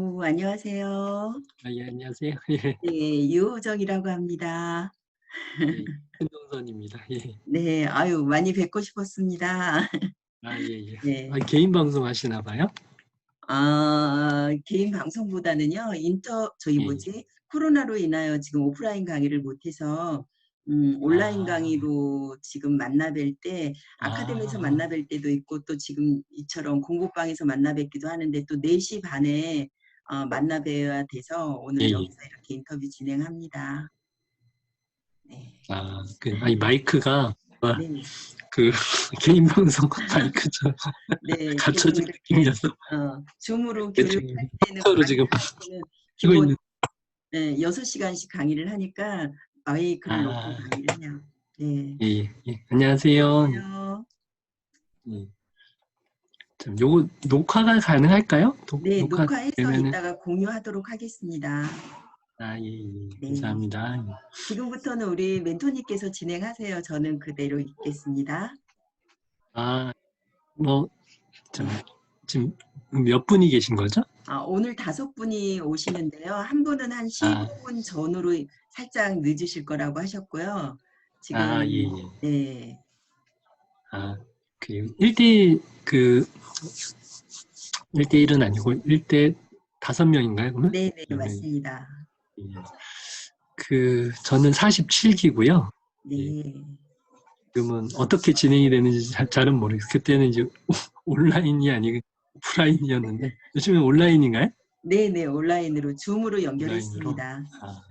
오, 안녕하세요. 아, 예, 안녕하세요. 예, 네, 유호정이라고 합니다. 예, 신동선입니다. 예. 네, 아유, 많이 뵙고 싶었습니다. 아, 예, 예. 아, 네. 개인 방송 하시나 봐요? 개인 방송보다는요, 저기 예, 예. 뭐지? 코로나로 인하여 지금 오프라인 강의를 못해서, 온라인 아, 강의로 지금 만나뵐 때, 아카데미에서 아, 만나뵐 때도 있고, 또 지금 이처럼 공부방에서 만나뵙기도 하는데, 또 4시 반에 만나뵈야 돼서 예, 오늘 예. 여기서 이렇게 인터뷰 진행합니다. 네. 아니, 마이크가, 네. 그, 개인 방송 마이크처럼 네, 지금 갖춰진 이렇게 느낌이어서, 줌으로 대충 교육할 때는 컴퓨터로 지금 강의는 하고 기본 있는, 6시간씩 강의를 하니까 마이크를 놓고 아, 강의를 해요. 네. 예, 예, 예. 안녕하세요. 안녕하세요. 예. 요거 녹화가 가능할까요? 네, 녹화 녹화해서 되면은, 이따가 공유하도록 하겠습니다. 예, 예. 네. 감사합니다. 지금부터는 우리 멘토님께서 진행하세요. 저는 그대로 있겠습니다. 아, 뭐, 저, 네. 지금 몇 분이 계신 거죠? 오늘 5분이 오시는데요. 한 분은 한 아, 15분 전후로 살짝 늦으실 거라고 하셨고요. 예, 지금, 예. 네. 아, 그 1대 그 1대1은 아니고 1대 5명인가요, 그러면? 네네, 몇 명이? 맞습니다. 예. 저는 47기고요. 예. 네. 지금은 어떻게 진행이 되는지 잘은 모르겠어요. 그때는 이제 온라인이 아니고 오프라인이었는데 요즘엔 온라인인가요? 네네, 온라인으로, 줌으로 온라인으로. 연결했습니다. 아,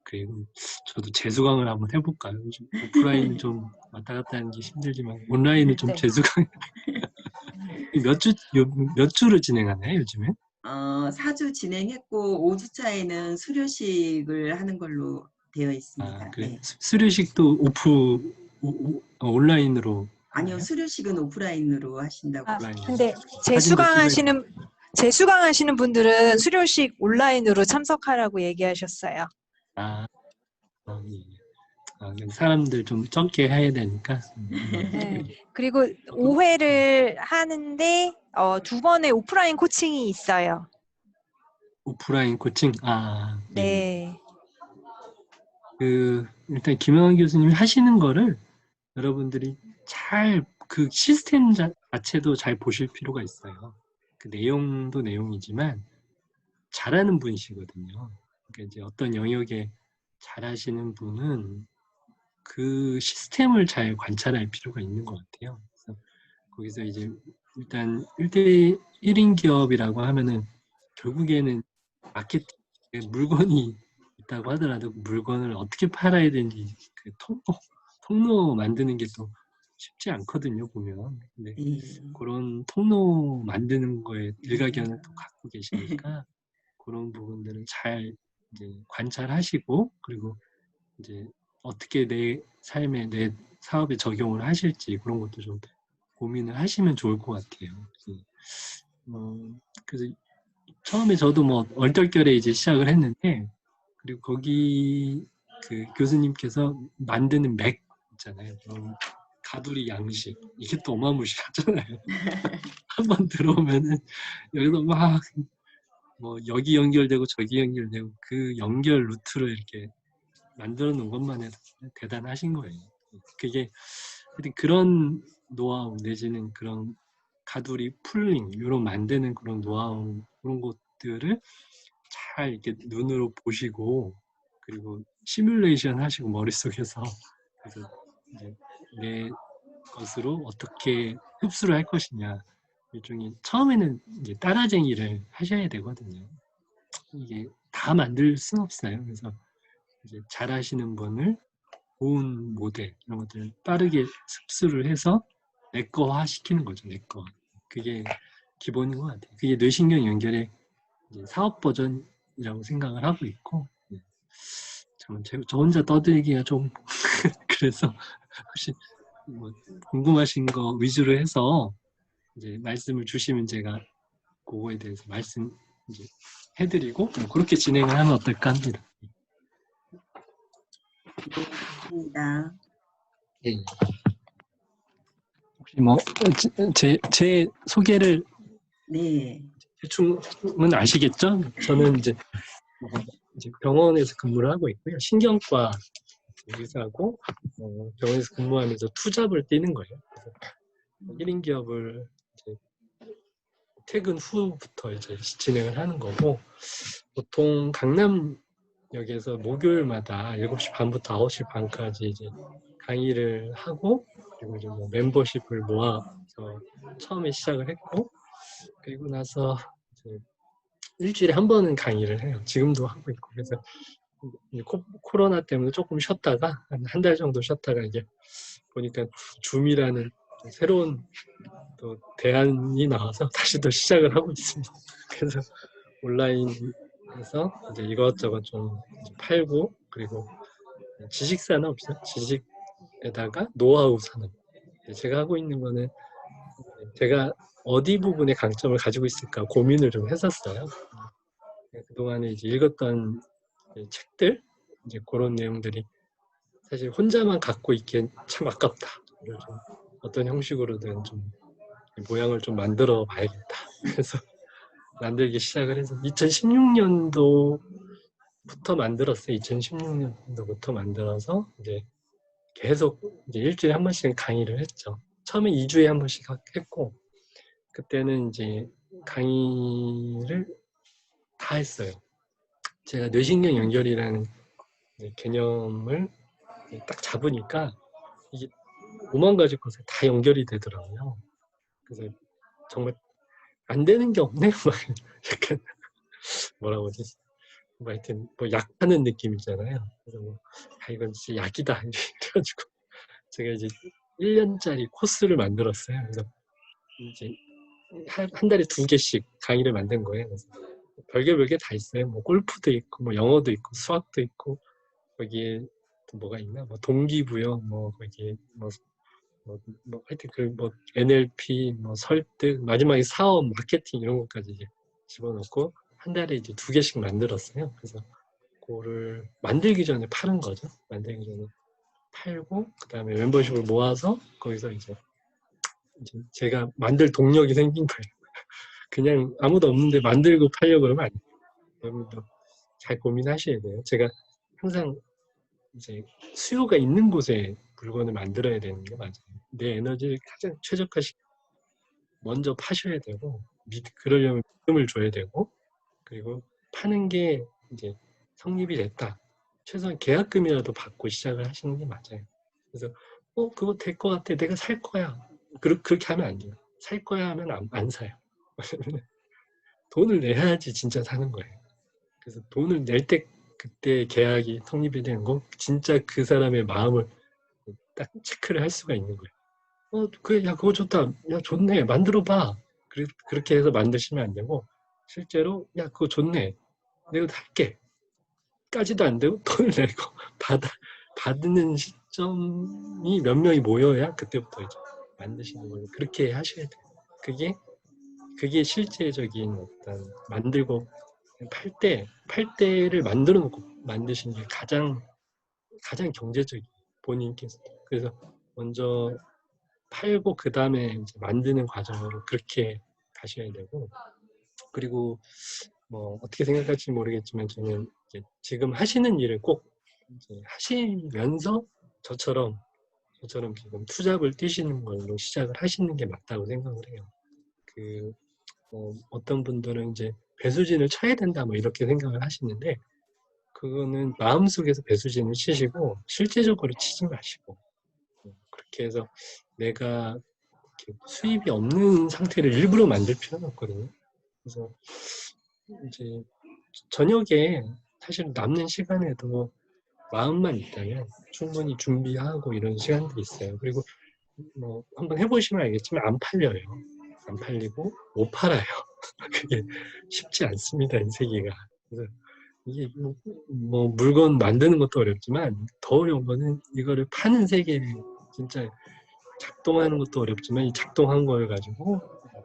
그리고 저도 재수강을 한번 해볼까요? 요즘 오프라인은 좀 왔다 갔다 하는 게 힘들지만 온라인은 좀 네. 재수강 몇 주를 진행하나요, 요즘에? 4주 진행했고, 5주차에는 수료식을 하는 걸로 되어 아, 있습니다. 그래. 네. 수료식도 온라인으로 아니요, 하나요? 수료식은 오프라인으로 하신다고. 온라인으로. 근데 사진도 찍어야 돼. 재수강하시는 분들은 수료식 온라인으로 참석하라고 얘기하셨어요. 아, 예. 사람들 좀 적게 해야 되니까. 네. 그리고 5회를 하는데 2번의 오프라인 코칭이 있어요. 오프라인 코칭. 예. 네. 일단 김영환 교수님이 하시는 거를 여러분들이 그 시스템 자체도 잘 보실 필요가 있어요. 그 내용도 내용이지만 잘하는 분이시거든요. 그러니까 이제 어떤 영역에 잘하시는 분은 그 시스템을 잘 관찰할 필요가 있는 것 같아요. 그래서 거기서 이제 일단 1대1인 기업이라고 하면은 결국에는 마케팅에 물건이 있다고 하더라도 그 물건을 어떻게 팔아야 되는지 그 통로 만드는 게 또 쉽지 않거든요, 보면. 근데 네. 그런 통로 만드는 거에 일가견을 또 갖고 계시니까 그런 부분들은 잘 이제 관찰하시고 그리고 이제 어떻게 내 삶에 내 사업에 적용을 하실지 그런 것도 좀 고민을 하시면 좋을 것 같아요. 그래서 처음에 저도 뭐 얼떨결에 이제 시작을 했는데 그리고 거기 그 교수님께서 만드는 맥 있잖아요. 가두리 양식 이게 또 어마무시하잖아요. 한번 들어오면은 여기서 막 뭐 여기 연결되고 저기 연결되고 그 연결 루트를 이렇게 만들어 놓은 것만 해도 대단하신 거예요. 그게 하여튼 그런 노하우 내지는 그런 가두리 풀링 이런 만드는 그런 노하우 그런 것들을 잘 이렇게 눈으로 보시고 그리고 시뮬레이션 하시고 머릿속에서 그래서 이제 내 것으로 어떻게 흡수를 할 것이냐 일종의 처음에는 이제 따라쟁이를 하셔야 되거든요. 이게 다 만들 순 없어요. 그래서 이제 잘하시는 분을 좋은 모델 이런 것들을 빠르게 습수를 해서 내거화 시키는 거죠. 내거. 그게 기본인 것 같아요. 그게 뇌신경 연결의 이제 사업 버전이라고 생각을 하고 있고 저 혼자 떠들기가 좀 그래서 혹시 뭐 궁금하신 거 위주로 해서 이제 말씀을 주시면 제가 그거에 대해서 말씀 이제 해드리고 그렇게 진행을 하면 어떨까 합니다. 네, 좋습니다. 예. 혹시 뭐 제 소개를 네. 대충은 아시겠죠? 저는 이제 병원에서 근무를 하고 있고요. 신경과 의사고 병원에서 근무하면서 투잡을 뛰는 거예요. 그래서 1인 기업을 이제 퇴근 후부터 이제 진행을 하는 거고, 보통 강남역에서 목요일마다 7시 반부터 9시 반까지 이제 강의를 하고, 그리고 이제 뭐 멤버십을 모아서 처음에 시작을 했고, 그리고 나서 이제 일주일에 한 번은 강의를 해요. 지금도 하고 있고. 그래서 코로나 때문에 조금 쉬었다가 한 달 정도 쉬었다가 이제 보니까 줌이라는 새로운 또 대안이 나와서 다시 또 시작을 하고 있습니다. 그래서 온라인에서 이제 이것저것 좀 이제 팔고, 그리고 지식 산업이죠. 지식에다가 노하우 산업. 제가 하고 있는 거는 제가 어디 부분에 강점을 가지고 있을까 고민을 좀 했었어요. 그동안에 이제 읽었던 책들, 이제 그런 내용들이 사실 혼자만 갖고 있기엔 참 아깝다. 좀 어떤 형식으로든 좀 모양을 좀 만들어 봐야겠다. 그래서 만들기 시작을 해서 2016년도부터 만들었어요. 2016년도부터 만들어서 이제 계속 이제 일주일에 한 번씩 강의를 했죠. 처음에 2주에 한 번씩 했고, 그때는 이제 강의를 다 했어요. 제가 뇌신경 연결이라는 개념을 딱 잡으니까 이게 5만 가지 것에 다 연결이 되더라고요. 그래서 정말 안 되는 게 없네? 막 약간 뭐라고 하지? 뭐 하여튼 뭐 약하는 느낌이잖아요. 그래서 뭐 이건 진짜 약이다 이래가지고 제가 이제 1년짜리 코스를 만들었어요. 그래서 이제 한 달에 2개씩 강의를 만든 거예요. 그래서 별게 다 있어요. 뭐 골프도 있고, 뭐 영어도 있고, 수학도 있고, 거기에 또 뭐가 있나? 뭐 동기부여, 뭐 거기에 뭐 하여튼 뭐 NLP, 뭐 설득, 마지막에 사업, 마케팅 이런 것까지 이제 집어넣고 한 달에 이제 2개씩 만들었어요. 그래서 그거를 만들기 전에 파는 거죠. 만들기 전에 팔고, 그 다음에 멤버십을 모아서 거기서 이제 제가 만들 동력이 생긴 거예요. 그냥 아무도 없는데 만들고 팔려고 그러면 안 돼요. 여러분도 잘 고민하셔야 돼요. 제가 항상 이제 수요가 있는 곳에 물건을 만들어야 되는 게 맞아요. 내 에너지를 가장 최적화시 먼저 파셔야 되고, 그러려면 믿음을 줘야 되고, 그리고 파는 게 이제 성립이 됐다. 최소한 계약금이라도 받고 시작을 하시는 게 맞아요. 그래서 그거 될 것 같아. 내가 살 거야. 그렇게 하면 안 돼요. 살 거야 하면 안 사요. 돈을 내야지 진짜 사는 거예요. 그래서 돈을 낼 때 그때 계약이 성립이 되는 거, 진짜 그 사람의 마음을 딱 체크를 할 수가 있는 거예요. 그래, 야, 그거 좋다. 야, 좋네. 만들어봐. 그렇게 해서 만드시면 안 되고, 실제로, 야, 그거 좋네. 내가 할게. 까지도 안 되고, 돈을 내고, 받는 시점이 몇 명이 모여야 그때부터 이제 만드시는 걸로 그렇게 하셔야 돼요. 그게 실제적인 어떤 만들고, 팔 때를 만들어 놓고 만드시는 게 가장 경제적인 본인께서. 그래서 먼저 팔고 그 다음에 이제 만드는 과정으로 그렇게 가셔야 되고, 그리고 뭐 어떻게 생각할지 모르겠지만 저는 이제 지금 하시는 일을 꼭 이제 하시면서 저처럼 지금 투잡을 뛰시는 걸로 시작을 하시는 게 맞다고 생각을 해요. 어떤 분들은 이제 배수진을 쳐야 된다 뭐 이렇게 생각을 하시는데, 그거는 마음속에서 배수진을 치시고 실제적으로 치지 마시고, 그렇게 해서 내가 수입이 없는 상태를 일부러 만들 필요는 없거든요. 그래서 이제 저녁에 사실 남는 시간에도 마음만 있다면 충분히 준비하고 이런 시간들이 있어요. 그리고 뭐 한번 해보시면 알겠지만 안 팔려요. 안 팔리고 못 팔아요. 그게 쉽지 않습니다, 이 세계가. 그래서 이게 뭐 물건 만드는 것도 어렵지만 더 어려운 거는 이거를 파는 세계, 진짜 작동하는 것도 어렵지만 이 작동한 걸 가지고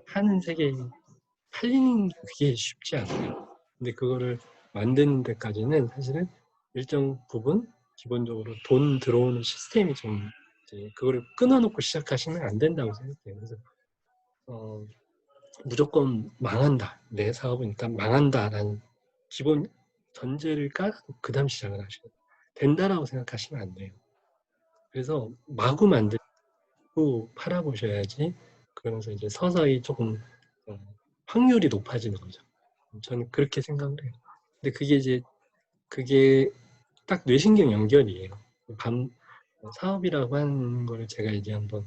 파는 세계, 팔리는 게 그게 쉽지 않아요. 근데 그거를 만드는 데까지는 사실은 일정 부분 기본적으로 돈 들어오는 시스템이 좀 이제 그거를 끊어놓고 시작하시면 안 된다고 생각해요. 그래서 무조건 망한다. 내 사업은 일단 망한다라는 기본 전제를 깔고 그 다음 시작을 하셔야 돼요. 된다라고 생각하시면 안 돼요. 그래서 마구 만들고 팔아보셔야지 그러면서 이제 서서히 조금 확률이 높아지는 거죠. 저는 그렇게 생각을 해요. 근데 그게 딱 뇌신경 연결이에요. 사업이라고 하는 거를 제가 이제 한번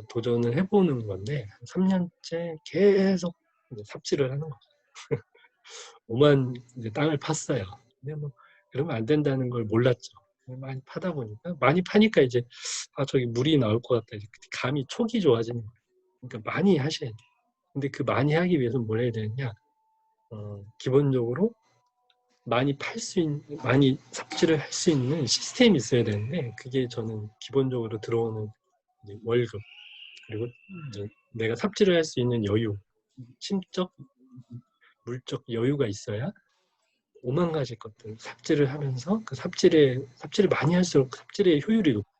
도전을 해보는 건데 한 3년째 계속 이제 삽질을 하는 거죠. 오만 이제 땅을 팠어요. 근데 뭐 그러면 안 된다는 걸 몰랐죠. 많이 파다 보니까 많이 파니까 이제 저기 물이 나올 것 같다. 이제 감이 촉이 좋아지는 거예요. 그러니까 많이 하셔야 돼요. 근데 그 많이 하기 위해서는 뭘 해야 되느냐? 기본적으로 많이 많이 삽질을 할 수 있는 시스템이 있어야 되는데 그게 저는 기본적으로 들어오는 이제 월급 그리고 이제 내가 삽질을 할 수 있는 여유, 심적, 물적 여유가 있어야 오만 가지 것들 삽질을 하면서 그 삽질을 많이 할수록 삽질의 효율이 높고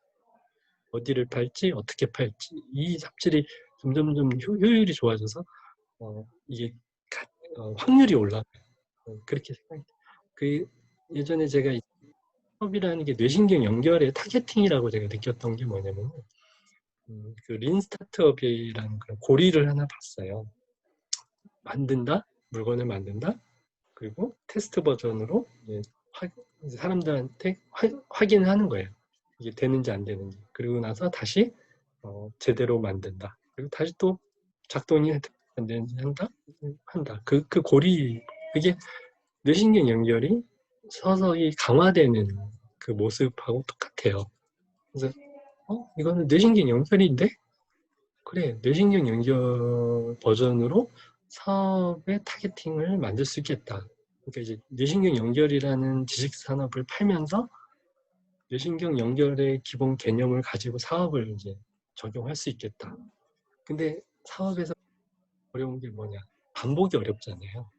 어디를 팔지 어떻게 팔지 이 삽질이 점점점 효율이 좋아져서 이게 확률이 올라가요. 그렇게 생각해요. 그 예전에 제가 사업이라는 게 뇌신경 연결의 타겟팅이라고 제가 느꼈던 게 뭐냐면 그 린 스타트업이라는 그런 고리를 하나 봤어요. 물건을 만든다. 그리고 테스트 버전으로 이제 사람들한테 확인을 하는 거예요. 이게 되는지 안 되는지. 그리고 나서 다시 제대로 만든다. 그리고 다시 또 작동이 안 되는지 한다. 그 고리, 그게 뇌신경 연결이 서서히 강화되는 그 모습하고 똑같아요. 그래서 이거는 뇌신경 연결인데? 그래, 뇌신경 연결 버전으로 사업의 타겟팅을 만들 수 있겠다. 그러니까 이제 뇌신경 연결이라는 지식 산업을 팔면서 뇌신경 연결의 기본 개념을 가지고 사업을 이제 적용할 수 있겠다. 근데 사업에서 어려운 게 뭐냐? 반복이 어렵잖아요.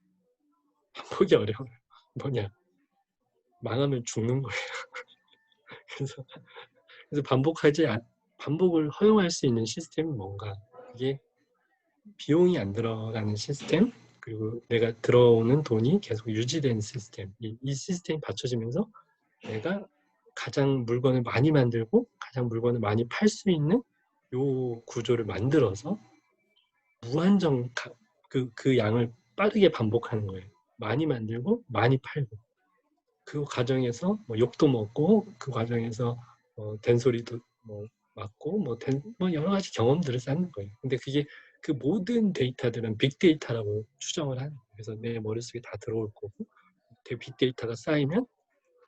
반복이 어려워요. 뭐냐? 망하면 죽는 거예요. 그래서 반복을 허용할 수 있는 시스템이 뭔가? 이게 비용이 안 들어가는 시스템, 그리고 내가 들어오는 돈이 계속 유지되는 시스템. 이 시스템이 받쳐지면서 내가 가장 물건을 많이 만들고 가장 물건을 많이 팔 수 있는 요 구조를 만들어서 무한정 그 양을 빠르게 반복하는 거예요. 많이 만들고 많이 팔고 그 과정에서 뭐 욕도 먹고 그 과정에서 된소리도 뭐 맞고 뭐 여러 가지 경험들을 쌓는 거예요. 근데 그게 그 모든 데이터들은 빅데이터라고 추정을 하는 거예요. 그래서 내 머릿속에 다 들어올 거고 빅데이터가 쌓이면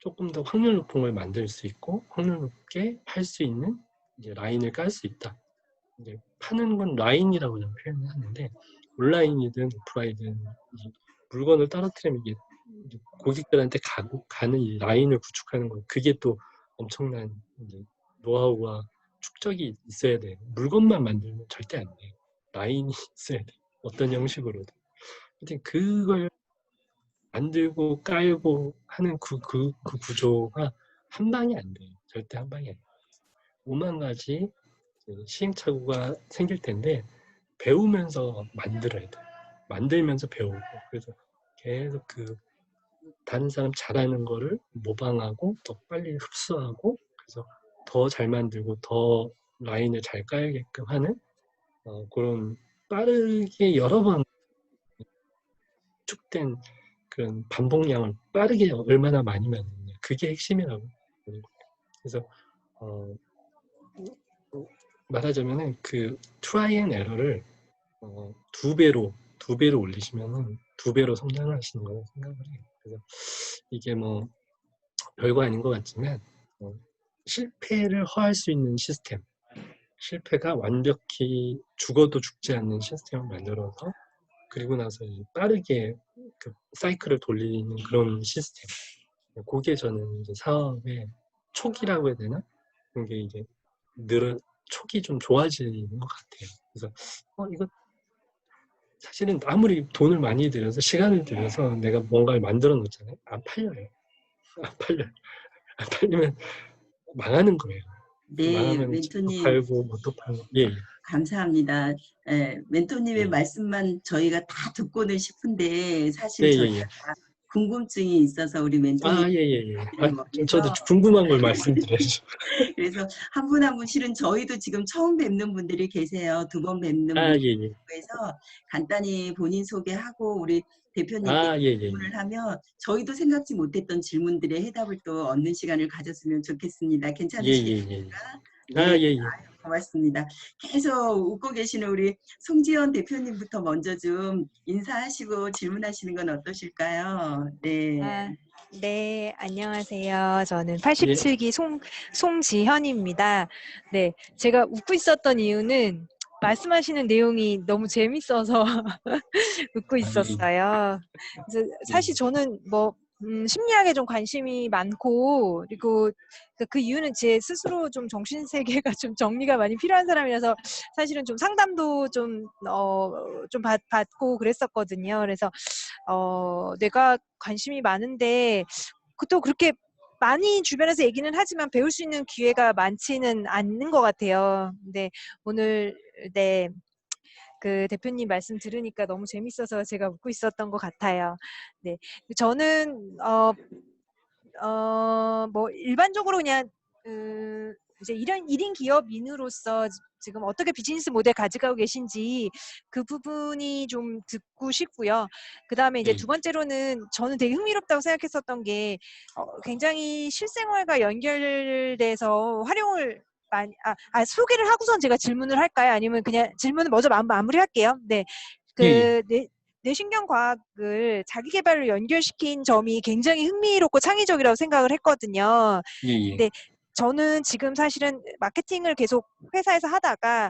조금 더 확률 높은 걸 만들 수 있고 확률 높게 팔 수 있는 이제 라인을 깔 수 있다. 이제 파는 건 라인이라고 저는 표현을 하는데 온라인이든 오프라인이든 물건을 떨어뜨리면 이게 고객들한테 가는 이 라인을 구축하는 거 그게 또 엄청난 이제 노하우와 축적이 있어야 돼요. 물건만 만들면 절대 안 돼요. 라인이 있어야 돼요. 어떤 형식으로든. 근데 그걸 만들고 깔고 하는 그 구조가 한 방이 안 돼요. 절대 한 방이 안 돼요. 5만 가지 시행착오가 생길 텐데 배우면서 만들어야 돼요. 만들면서 배우고 그래서 계속 다른 사람 잘하는 거를 모방하고 더 빨리 흡수하고 그래서 더 잘 만들고 더 라인을 잘 깔게끔 하는 그런 빠르게 여러 번 축된 그런 반복량을 빠르게 얼마나 많이 만드냐 그게 핵심이라고 보는 거예요. 그래서 말하자면은 그 트라이 앤 에러를 두 배로 올리시면은 2배로 성장을 하시는 거라고 생각을 해요. 그래서 이게 뭐 별거 아닌 것 같지만 실패를 허할 수 있는 시스템, 실패가 완벽히 죽어도 죽지 않는 시스템을 만들어서 그리고 나서 빠르게 그 사이클을 돌리는 그런 시스템. 그게 저는 이제 사업의 촉이라고 해야 되나? 그런 게 이제 촉이 좀 좋아지는 것 같아요. 그래서 이거 사실은 아무리 돈을 많이 들여서 시간을 들여서 내가 뭔가를 만들어 놓잖아요. 안 팔려요. 안 팔려요. 안 팔리면 망하는 거예요. 네, 말하면 집도 멘토님 팔고 뭐도 팔고. 예, 예. 감사합니다. 예, 멘토님의 예. 말씀만 저희가 다 듣고는 싶은데 예, 사실 예, 저희가 예. 다 궁금증이 있어서 우리 멘토님 아, 예, 예, 예. 아, 저도 해서 궁금한 걸 말씀드려야죠. 그래서 한 분 한 분 실은 저희도 지금 처음 뵙는 분들이 계세요. 두 번 뵙는 아, 분들 예, 예. 해서 간단히 본인 소개하고 우리 대표님께 아, 예, 예, 예. 질문을 하면 저희도 생각지 못했던 질문들의 해답을 또 얻는 시간을 가졌으면 좋겠습니다. 예, 예, 괜찮으시겠습니까? 예. 아, 네, 예, 예. 고맙습니다. 계속 웃고 계시는 우리 송지연 대표님부터 먼저 좀 인사하시고 질문하시는 건 어떠실까요? 네. 아, 네, 안녕하세요. 저는 예, 87기 송지현입니다. 네, 제가 웃고 있었던 이유는 말씀하시는 내용이 너무 재밌어서 웃고 아, 예, 예. 있었어요. 그래서 예, 사실 저는 뭐 심리학에 좀 관심이 많고 그리고 그 이유는 제 스스로 좀 정신세계가 좀 정리가 많이 필요한 사람이라서 사실은 좀 상담도 좀 받고 그랬었거든요. 그래서 내가 관심이 많은데 또 그렇게 많이 주변에서 얘기는 하지만 배울 수 있는 기회가 많지는 않는 것 같아요. 근데 오늘 네, 그 대표님 말씀 들으니까 너무 재밌어서 제가 웃고 있었던 것 같아요. 네, 저는 뭐 일반적으로 그냥 이제 일인 기업인으로서 지금 어떻게 비즈니스 모델 가져가고 계신지 그 부분이 좀 듣고 싶고요. 그다음에 이제 예. 두 번째로는 저는 되게 흥미롭다고 생각했었던 게 굉장히 실생활과 연결돼서 활용을 많이 소개를 하고선 제가 질문을 할까요? 아니면 그냥 질문을 먼저 마무리할게요. 네. 예, 예. 그 뇌신경 과학을 자기 개발로 연결시킨 점이 굉장히 흥미롭고 창의적이라고 생각을 했거든요. 예, 예. 근데 저는 지금 사실은 마케팅을 계속 회사에서 하다가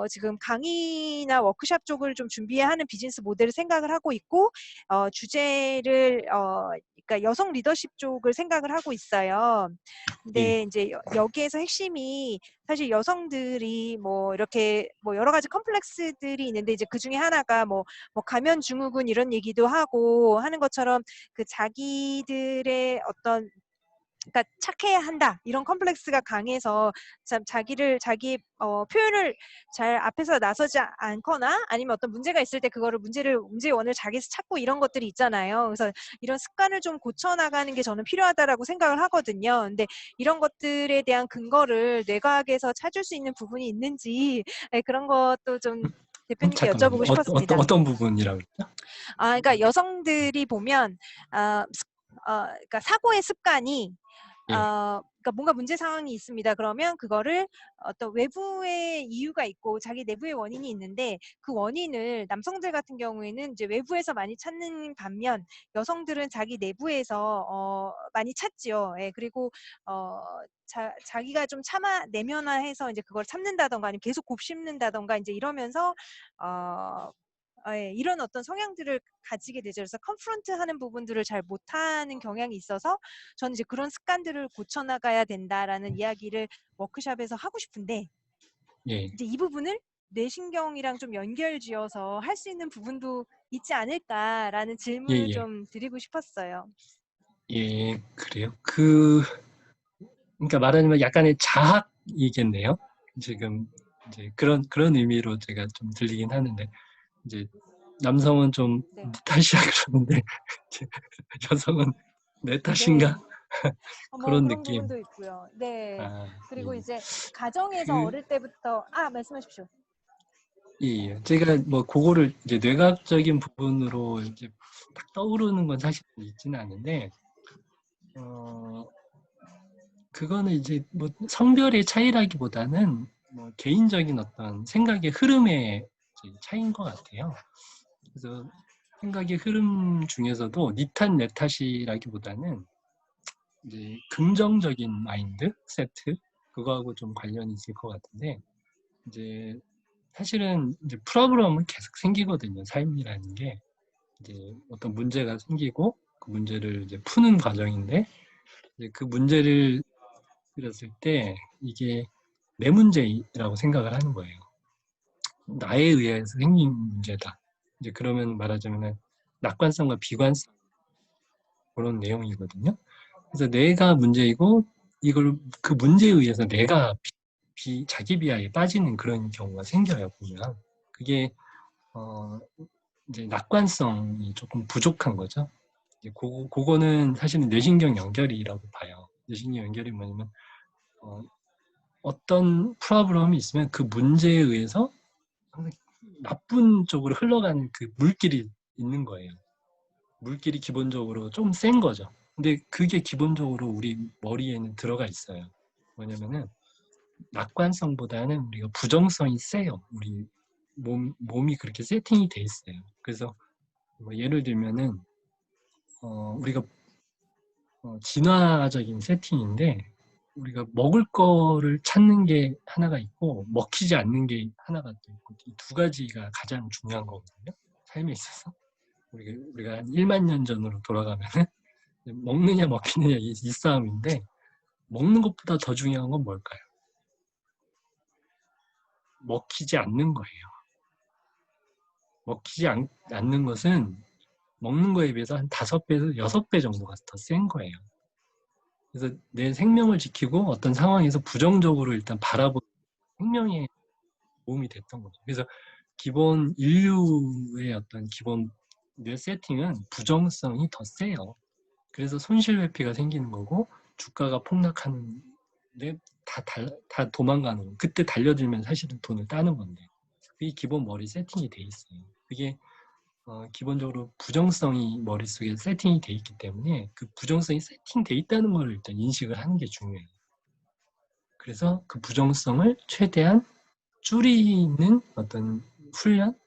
지금 강의나 워크숍 쪽을 좀 준비해야 하는 비즈니스 모델을 생각을 하고 있고 주제를 그러니까 여성 리더십 쪽을 생각을 하고 있어요. 예. 근데 이제 여기에서 핵심이 사실 여성들이 뭐 이렇게 뭐 여러 가지 컴플렉스들이 있는데 이제 그 중에 하나가 뭐 가면 증후군 이런 얘기도 하고 하는 것처럼 그 자기들의 어떤 그러니까 착해야 한다 이런 컴플렉스가 강해서 참 자기 표현을 잘 앞에서 나서지 않거나 아니면 어떤 문제가 있을 때 그거를 문제의 원을 자기에서 찾고 이런 것들이 있잖아요. 그래서 이런 습관을 좀 고쳐나가는 게 저는 필요하다라고 생각을 하거든요. 근데 이런 것들에 대한 근거를 뇌과학에서 찾을 수 있는 부분이 있는지 그런 것도 좀 대표님께 잠깐만요. 여쭤보고 싶었습니다. 어떤 부분이라고 그랬죠? 그러니까 여성들이 보면 그러니까 사고의 습관이 예. 그러니까 뭔가 문제 상황이 있습니다. 그러면 그거를 어떤 외부의 이유가 있고 자기 내부의 원인이 있는데 그 원인을 남성들 같은 경우에는 이제 외부에서 많이 찾는 반면 여성들은 자기 내부에서 많이 찾지요. 예, 그리고 자기가 좀 내면화해서 이제 그걸 참는다던가 아니면 계속 곱씹는다던가 이제 이러면서 예, 이런 어떤 성향들을 가지게 되죠. 그래서 컨프런트하는 부분들을 잘 못하는 경향이 있어서 저는 이제 그런 습관들을 고쳐나가야 된다라는 이야기를 워크숍에서 하고 싶은데 예. 이제 이 부분을 뇌신경이랑 좀 연결지어서 할 수 있는 부분도 있지 않을까라는 예, 질문을 예. 좀 드리고 싶었어요. 예, 그래요. 그러니까 말하자면 약간의 자학이겠네요. 지금 이제 그런 의미로 제가 좀 들리긴 하는데 이제 남성은 좀 네. 네 탓이야 그러는데 이제 여성은 내 탓인가 뭐 그런 그런 느낌. 부분도 있고요. 네. 아, 그리고 예. 이제 가정에서 그 어릴 때부터 말씀하십시오. 예. 제가 뭐 그거를 이제 뇌과학적인 부분으로 이제 딱 떠오르는 건 사실 있지는 않은데 그거는 이제 뭐 성별의 차이라기보다는 뭐 개인적인 어떤 생각의 흐름의 이제 차이인 것 같아요. 그래서 생각의 흐름 중에서도 니 탓, 내 탓이라기보다는 이제 긍정적인 마인드 세트 그거하고 좀 관련이 있을 것 같은데 이제 사실은 이제 프로그램은 계속 생기거든요. 삶이라는 게 이제 어떤 문제가 생기고 그 문제를 이제 푸는 과정인데 이제 그 문제를 들었을 때 이게 내 문제라고 생각을 하는 거예요. 나에 의해서 생긴 문제다. 이제 그러면 말하자면 낙관성과 비관성 그런 내용이거든요. 그래서 내가 문제이고 이걸 그 문제에 의해서 내가 자기 비하에 빠지는 그런 경우가 생겨요, 보면. 그게 이제 낙관성이 조금 부족한 거죠. 이제 그거는 사실은 뇌신경 연결이라고 봐요. 뇌신경 연결이 뭐냐면 어떤 프로블럼이 있으면 그 문제에 의해서 항상 나쁜 쪽으로 흘러가는 그 물길이 있는 거예요. 물길이 기본적으로 좀 센 거죠. 근데 그게 기본적으로 우리 머리에는 들어가 있어요. 뭐냐면은 낙관성보다는 우리가 부정성이 세요. 우리 몸이 그렇게 세팅이 돼 있어요. 그래서 뭐 예를 들면은 우리가 진화적인 세팅인데 우리가 먹을 거를 찾는 게 하나가 있고 먹히지 않는 게 하나가 또 있고 이 두 가지가 가장 중요한 거거든요. 삶에 있어서 우리가 한 1만 년 전으로 돌아가면은 먹느냐 먹히느냐 이 싸움인데 먹는 것보다 더 중요한 건 뭘까요? 먹히지 않는 거예요. 먹히지 않는 것은 먹는 거에 비해서 한 5배에서 6배 정도가 더 센 거예요. 그래서 내 생명을 지키고 어떤 상황에서 부정적으로 일단 바라보는 생명에 도움이 됐던 거죠. 그래서 기본 인류의 어떤 기본 뇌 세팅은 부정성이 더 세요. 그래서 손실회피가 생기는 거고 주가가 폭락하는데 다 도망가는 거예요. 그때 달려들면 사실은 돈을 따는 건데 그게 기본 머리 세팅이 돼 있어요. 그게 기본적으로 부정성이 머릿속에 세팅이 돼 있기 때문에 그 부정성이 세팅돼 있다는 걸 일단 인식을 하는 게 중요해요. 그래서 그 부정성을 최대한 줄이는 어떤 훈련,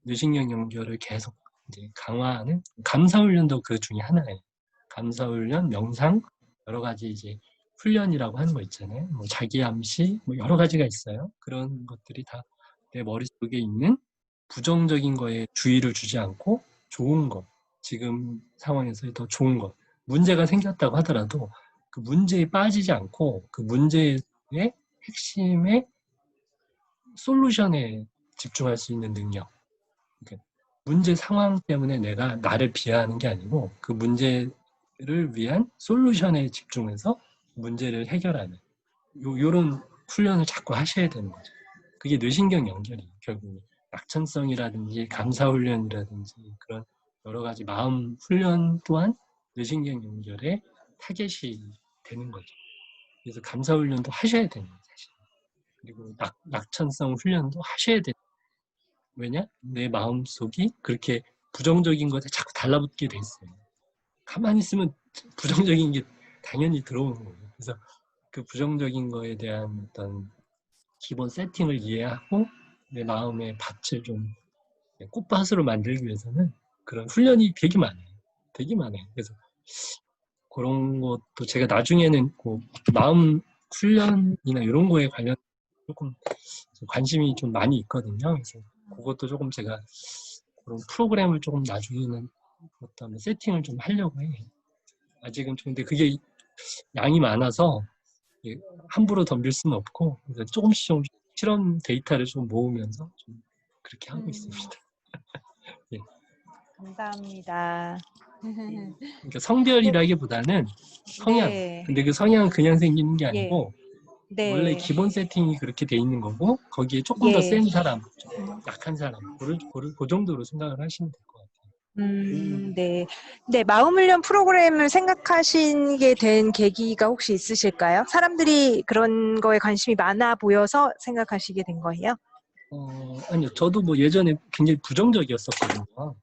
뇌신경 연결을 계속 이제 강화하는 감사훈련도 그 중에 하나예요. 감사훈련, 명상, 여러 가지 이제 훈련이라고 하는 거 있잖아요. 뭐 자기암시, 뭐 여러 가지가 있어요. 그런 것들이 다 내 머릿속에 있는 부정적인 거에 주의를 주지 않고 좋은 것, 지금 상황에서 더 좋은 것, 문제가 생겼다고 하더라도 그 문제에 빠지지 않고 그 문제의 핵심의 솔루션에 집중할 수 있는 능력. 그러니까 문제 상황 때문에 내가 나를 비하하는 게 아니고 그 문제를 위한 솔루션에 집중해서 문제를 해결하는 요런 훈련을 자꾸 하셔야 되는 거죠. 그게 뇌신경 연결이에요. 결국 낙천성이라든지 감사훈련이라든지 그런 여러 가지 마음 훈련 또한 뇌신경 연결에 타겟이 되는 거죠. 그래서 감사훈련도 하셔야 되는 거죠. 사실. 그리고 낙천성 훈련도 하셔야 돼요. 왜냐? 내 마음속이 그렇게 부정적인 것에 자꾸 달라붙게 돼 있어요. 가만히 있으면 부정적인 게 당연히 들어오는 거예요. 그래서 그 부정적인 거에 대한 어떤 기본 세팅을 이해하고 내 마음의 밭을 좀 꽃밭으로 만들기 위해서는 그런 훈련이 되게 많아요. 되게 많아요. 그래서 그런 것도 제가 나중에는 그 마음 훈련이나 이런 거에 관련 조금 관심이 좀 많이 있거든요. 그래서 그것도 조금 제가 그런 프로그램을 조금 나중에는 어떤 세팅을 좀 하려고 해요. 아직은 좀 근데 그게 양이 많아서 함부로 덤빌 수는 없고 그래서 조금씩 실험 데이터를 좀 모으면서 좀 그렇게 하고 있습니다. 예. 감사합니다. 그러니까 성별이라기보다는 성향. 네. 근데 그 성향은 그냥 생기는 게 예. 아니고 원래 네. 기본 세팅이 그렇게 돼 있는 거고 거기에 조금 더 예. 센 사람, 약한 사람, 그 정도로 생각을 하시면 될 것 같아요. 네. 네, 마음훈련 프로그램을 생각하시게 된 계기가 혹시 있으실까요? 사람들이 그런 거에 관심이 많아 보여서 생각하시게 된 거예요? 아니요. 저도 뭐 예전에 굉장히 부정적이었었거든요.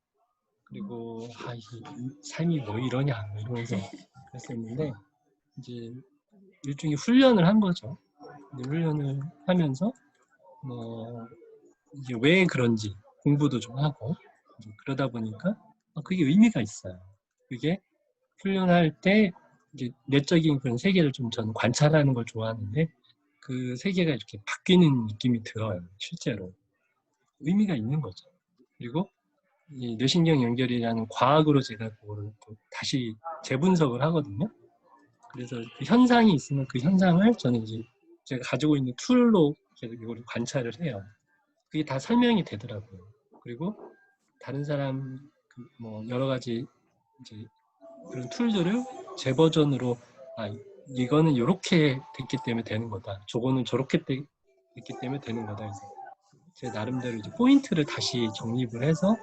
그리고 이 삶이 뭐 이러냐 이러면서 그랬었는데 이제 일종의 훈련을 한 거죠. 훈련을 하면서 이게 왜 그런지 공부도 좀 하고 그러다 보니까 그게 의미가 있어요. 그게 훈련할 때 이제 내적인 그런 세계를 좀 저는 관찰하는 걸 좋아하는데 그 세계가 이렇게 바뀌는 느낌이 들어요. 실제로 의미가 있는 거죠. 그리고 이 뇌신경 연결이라는 과학으로 제가 그거를 또 다시 재분석을 하거든요. 그래서 그 현상이 있으면 그 현상을 저는 이제 제가 가지고 있는 툴로 계속 이걸 관찰을 해요. 그게 다 설명이 되더라고요. 그리고 다른 사람 뭐 여러 가지 이제 그런 툴들을 제 버전으로 이거는 이렇게 됐기 때문에 되는 거다. 저거는 저렇게 됐기 때문에 되는 거다. 그래서 제 나름대로 이제 포인트를 다시 정립을 해서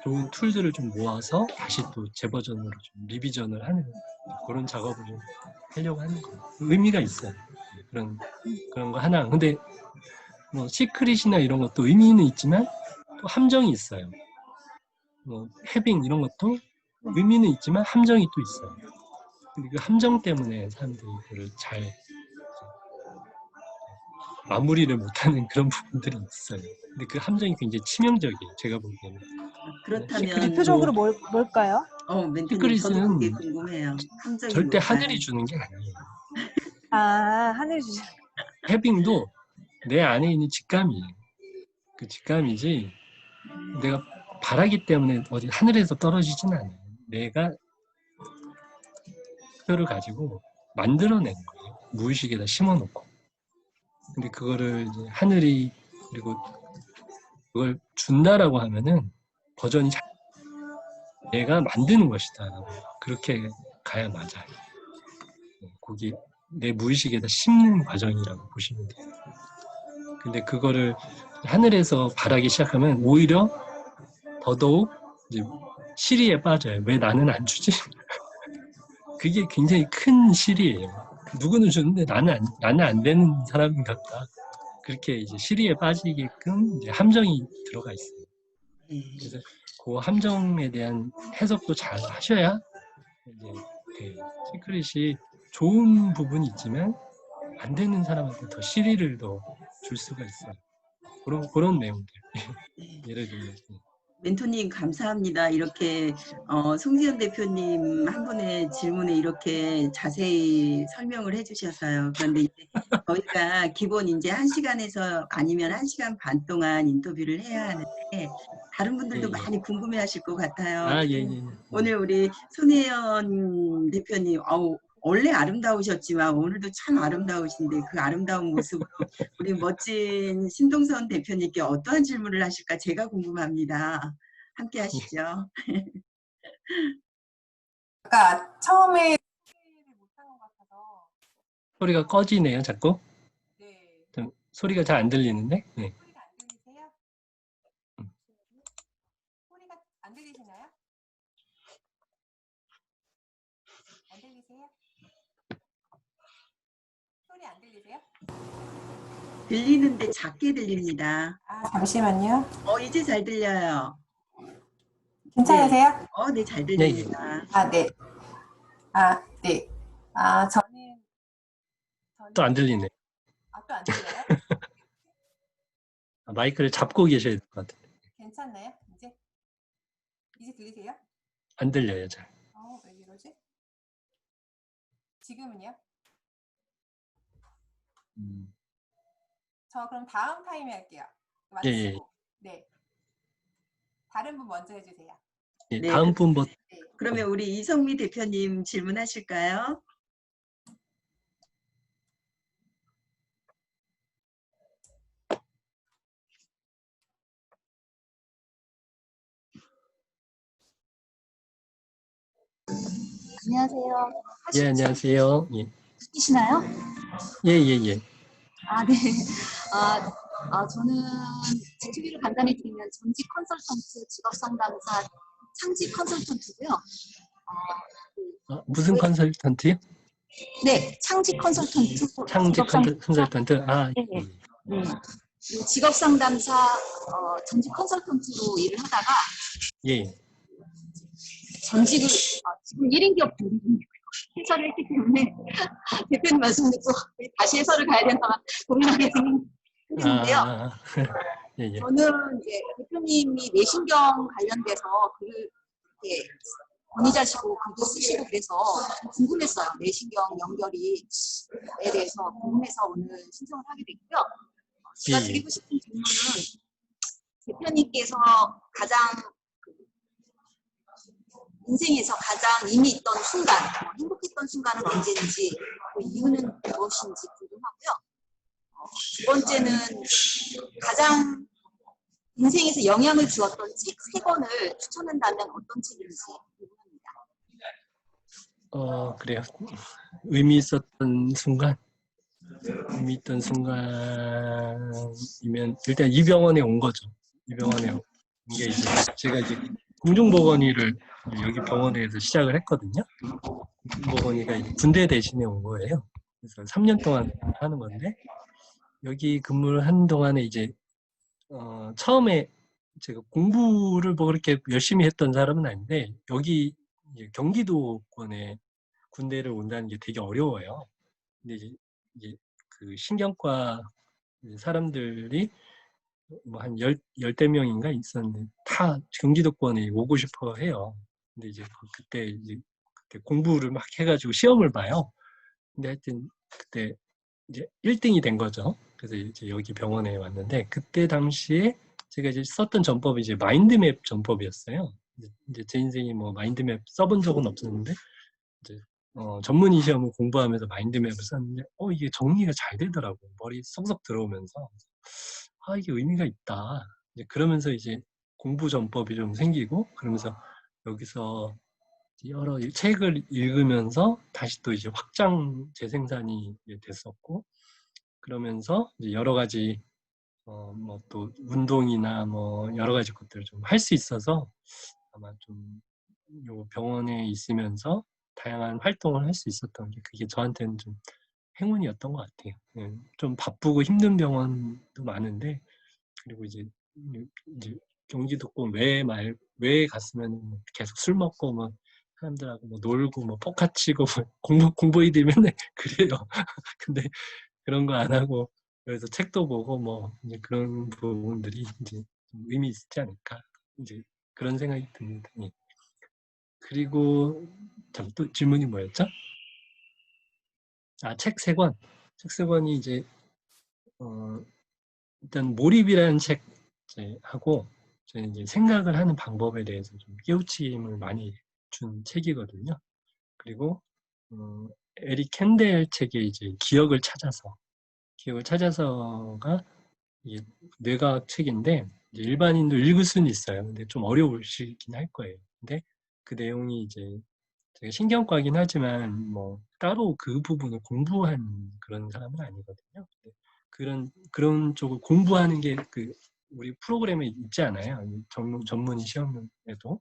좋은 툴들을 좀 모아서 다시 또 재버전으로 좀 리비전을 하는 그런 작업을 좀 하려고 하는 거예요. 의미가 있어요. 그런 거 하나. 근데 뭐 시크릿이나 이런 것도 의미는 있지만 또 함정이 있어요. 뭐 해빙 이런 것도 의미는 있지만 함정이 또 있어요. 근데 그 함정 때문에 사람들이 이거를 잘 마무리를 못하는 그런 부분들이 있어요. 근데 그 함정이 굉장히 치명적이에요. 제가 보기에는. 그렇다면 대표적으로 뭘까요? 멘토님 저도 시크릿은 그게 궁금해요. 함정이 절대 뭘까요? 하늘이 주는 게 아니에요. 아, 하늘 주신. 해빙도 내 안에 있는 직감이에요. 그 직감이지 내가 바라기 때문에 어디 하늘에서 떨어지진 않아요. 내가 표를 가지고 만들어낸 거예요. 무의식에다 심어놓고. 근데 그거를 이제 하늘이 그리고 그걸 준다라고 하면은 버전이 내가 만드는 것이다. 그렇게 가야 맞아요. 거기 내 무의식에다 심는 과정이라고 보시면 돼요. 근데 그거를 하늘에서 바라기 시작하면 오히려 더더욱 이제 시리에 빠져요. 왜 나는 안 주지? 그게 굉장히 큰 시리예요. 누구는 주는데 나는 안 되는 사람인 것 같다. 그렇게 이제 시리에 빠지게끔 이제 함정이 들어가 있어요. 그래서 그 함정에 대한 해석도 잘 하셔야 이제 시크릿이 좋은 부분이 있지만 안 되는 사람한테 더 시리를 더 줄 수가 있어요. 그런 내용들. 예를 들면. 멘토님 감사합니다. 이렇게 송지현 대표님 한 분의 질문에 이렇게 자세히 설명을 해주셔서요. 그런데 이제 저희가 기본 이제 1시간에서 아니면 1시간 반 동안 인터뷰를 해야 하는데 다른 분들도 많이 궁금해하실 것 같아요. 예. 오늘 우리 손혜연 대표님, 원래 아름다우셨지만 오늘도 참 아름다우신데 그 아름다운 모습으로 우리 멋진 신동선 대표님께 어떠한 질문을 하실까 제가 궁금합니다. 함께 하시죠. 아까 처음에 못한 것 같아서. 소리가 꺼지네요, 자꾸. 네. 소리가 잘 안 들리는데? 네. 소리가 안 들리세요? 소리가 안 들리시나요? 안 들리세요? 소리 안 들리세요? 들리는데 작게 들립니다. 잠시만요. 이제 잘 들려요. 괜찮으세요? 네, 잘 들립니다. 네. 네. 저는 또 안 들리네. 또 안 들려요? 마이크를 잡고 계셔야 될 것 같아요. 괜찮나요? 이제 들리세요? 안 들려요, 잘. 왜 이러지? 지금은요? 저 그럼 다음 타임에 할게요. 마치고. 네. 다른 분 먼저 해주세요. 네, 다음 분부터. 네. 그러면 우리 이성미 대표님 질문하실까요? 안녕하세요. 예, 안녕하세요. 예. 들리시나요? 예. 네. 저는 제 TV를 간단히 드리면 전직 컨설턴트, 직업 상담사, 창직 컨설턴트고요. 무슨 컨설턴트요? 네, 창직 컨설턴트. 창직 컨설턴트. 네. 직업 상담사, 전직 컨설턴트로 일을 하다가 전직을 지금 1인 기업 해설을 했기 때문에 대표님 말씀 듣고 다시 해설을 가야 되나 고민하게 되는데요. 저는 이제 대표님이 뇌신경 관련돼서 글을 이렇게 권위자시고 글도 쓰시고 그래서 궁금했어요. 뇌신경 연결에 대해서 궁금해서 오늘 신청을 하게 됐고요. 제가 드리고 싶은 질문은 대표님께서 가장 인생에서 가장 의미 있던 순간, 행복했던 순간은 언제인지, 그 이유는 무엇인지 궁금하고요. 두 번째는 가장 인생에서 영향을 주었던 책 3권을 추천한다면 어떤 책인지 궁금합니다. 그래요. 의미 있었던 순간, 의미 있던 순간이면 일단 이 병원에 온 거죠. 이 병원에 온 게 이제 제가 이제 공중보건의를 여기 병원에서 시작을 했거든요. 공중보건의가 이제 군대 대신에 온 거예요. 그래서 3년 동안 하는 건데 여기 근무를 하는 동안에 이제 처음에 제가 공부를 뭐 그렇게 열심히 했던 사람은 아닌데 여기 이제 경기도권에 군대를 온다는 게 되게 어려워요. 근데 이제 그 신경과 사람들이 뭐 한 열대 명인가 있었는데 다 경기도권에 오고 싶어 해요. 근데 이제 그때 공부를 막 해가지고 시험을 봐요. 근데 하여튼 그때 이제 1등이 된 거죠. 그래서 이제 여기 병원에 왔는데 그때 당시에 제가 이제 썼던 전법이 이제 마인드맵 전법이었어요. 이제 제 인생이 뭐 마인드맵 써본 적은 없었는데 이제 전문의 시험을 공부하면서 마인드맵을 썼는데 이게 정리가 잘 되더라고. 머리 쏙쏙 들어오면서 이게 의미가 있다. 이제 그러면서 이제 공부 전법이 좀 생기고 그러면서 여기서 여러 책을 읽으면서 다시 또 이제 확장 재생산이 됐었고 그러면서 이제 여러 가지 뭐 또 운동이나 뭐 여러 가지 것들을 좀 할 수 있어서 아마 좀 요 병원에 있으면서 다양한 활동을 할 수 있었던 게 그게 저한테는 좀 행운이었던 것 같아요. 좀 바쁘고 힘든 병원도 많은데 그리고 이제 경기도권 외에 갔으면 계속 술 먹고 뭐 사람들하고 뭐 놀고 뭐 포카 치고 뭐 공부이들 맨날 그래요. 근데 그런 거 안 하고 그래서 책도 보고 뭐 이제 그런 부분들이 이제 좀 의미 있지 않을까 이제 그런 생각이 듭니다. 예. 그리고 참 또 질문이 뭐였죠? 책 3권. 책 3권이 이제 일단 몰입이라는 책 하고 저는 이제 생각을 하는 방법에 대해서 좀 깨우침을 많이 준 책이거든요. 그리고 에릭 캔델 책의 이제 기억을 찾아서가 이게 뇌과학 책인데 이제 일반인도 읽을 수는 있어요. 근데 좀 어려우시긴 할 거예요. 근데 그 내용이 이제 제가 신경과긴 하지만 뭐 따로 그 부분을 공부한 그런 사람은 아니거든요. 그런 쪽을 공부하는 게 그 우리 프로그램에 있지 않아요. 전문의 시험에도.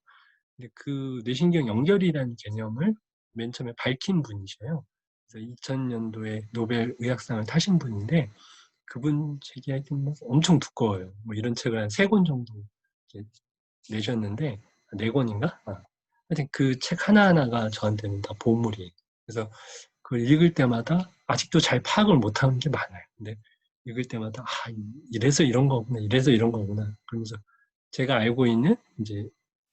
근데 그 뇌신경 연결이라는 개념을 맨 처음에 밝힌 분이셔요. 그래서 2000년도에 노벨 의학상을 타신 분인데 그분 책이 하여튼 뭐 엄청 두꺼워요. 뭐 이런 책을 한 3권 정도 내셨는데 4권인가? 하여튼 그 책 하나하나가 저한테는 다 보물이에요. 그래서 그걸 읽을 때마다 아직도 잘 파악을 못하는 게 많아요. 근데 읽을 때마다 이래서 이런 거구나, 이래서 이런 거구나. 그러면서 제가 알고 있는 이제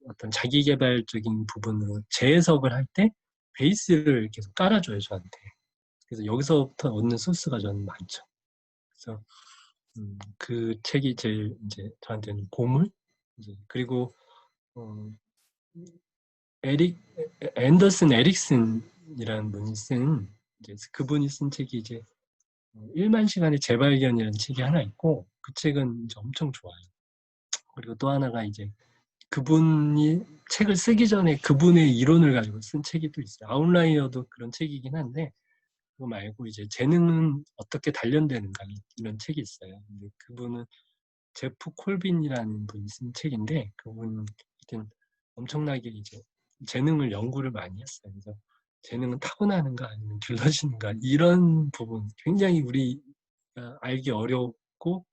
어떤 자기개발적인 부분으로 재해석을 할 때 베이스를 계속 깔아줘요, 저한테. 그래서 여기서부터 얻는 소스가 저는 많죠. 그래서 그 책이 제일 이제 저한테는 보물. 이제 그리고 앤더슨 에릭슨이라는 분이 쓴 이제 그분이 쓴 책이 이제 1만 시간의 재발견이라는 책이 하나 있고 그 책은 이제 엄청 좋아요. 그리고 또 하나가 이제 그분이 책을 쓰기 전에 그분의 이론을 가지고 쓴 책이 또 있어요. 아웃라이어도 그런 책이긴 한데 그거 말고 이제 재능은 어떻게 단련되는가 이런 책이 있어요. 근데 그분은 제프 콜빈이라는 분이 쓴 책인데 그분은 하여튼 엄청나게 이제 재능을 연구를 많이 했어요. 그래서 재능은 타고나는가 아니면 길러지는가 이런 부분 굉장히 우리가 알기 어렵고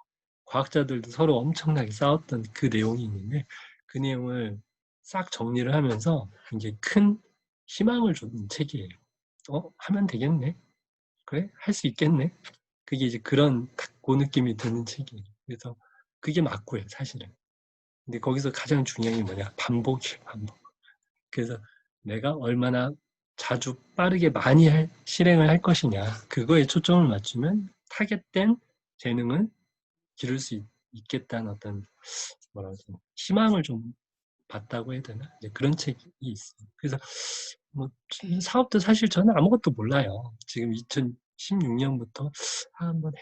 과학자들도 서로 엄청나게 싸웠던 그 내용이 있는데 그 내용을 싹 정리를 하면서 굉장히 큰 희망을 주는 책이에요. 하면 되겠네. 그래? 할 수 있겠네. 그게 이제 그런 그 느낌이 드는 책이에요. 그래서 그게 맞고요, 사실은. 근데 거기서 가장 중요한 게 뭐냐? 반복이에요, 반복. 그래서 내가 얼마나 자주 빠르게 많이 실행을 할 것이냐. 그거에 초점을 맞추면 타겟된 재능을 기를 수 있겠다는 어떤 뭐라 그러지? 희망을 좀 봤다고 해야 되나? 이제 그런 책이 있어요. 그래서 뭐 사업도 사실 저는 아무것도 몰라요. 지금 2016년부터 한번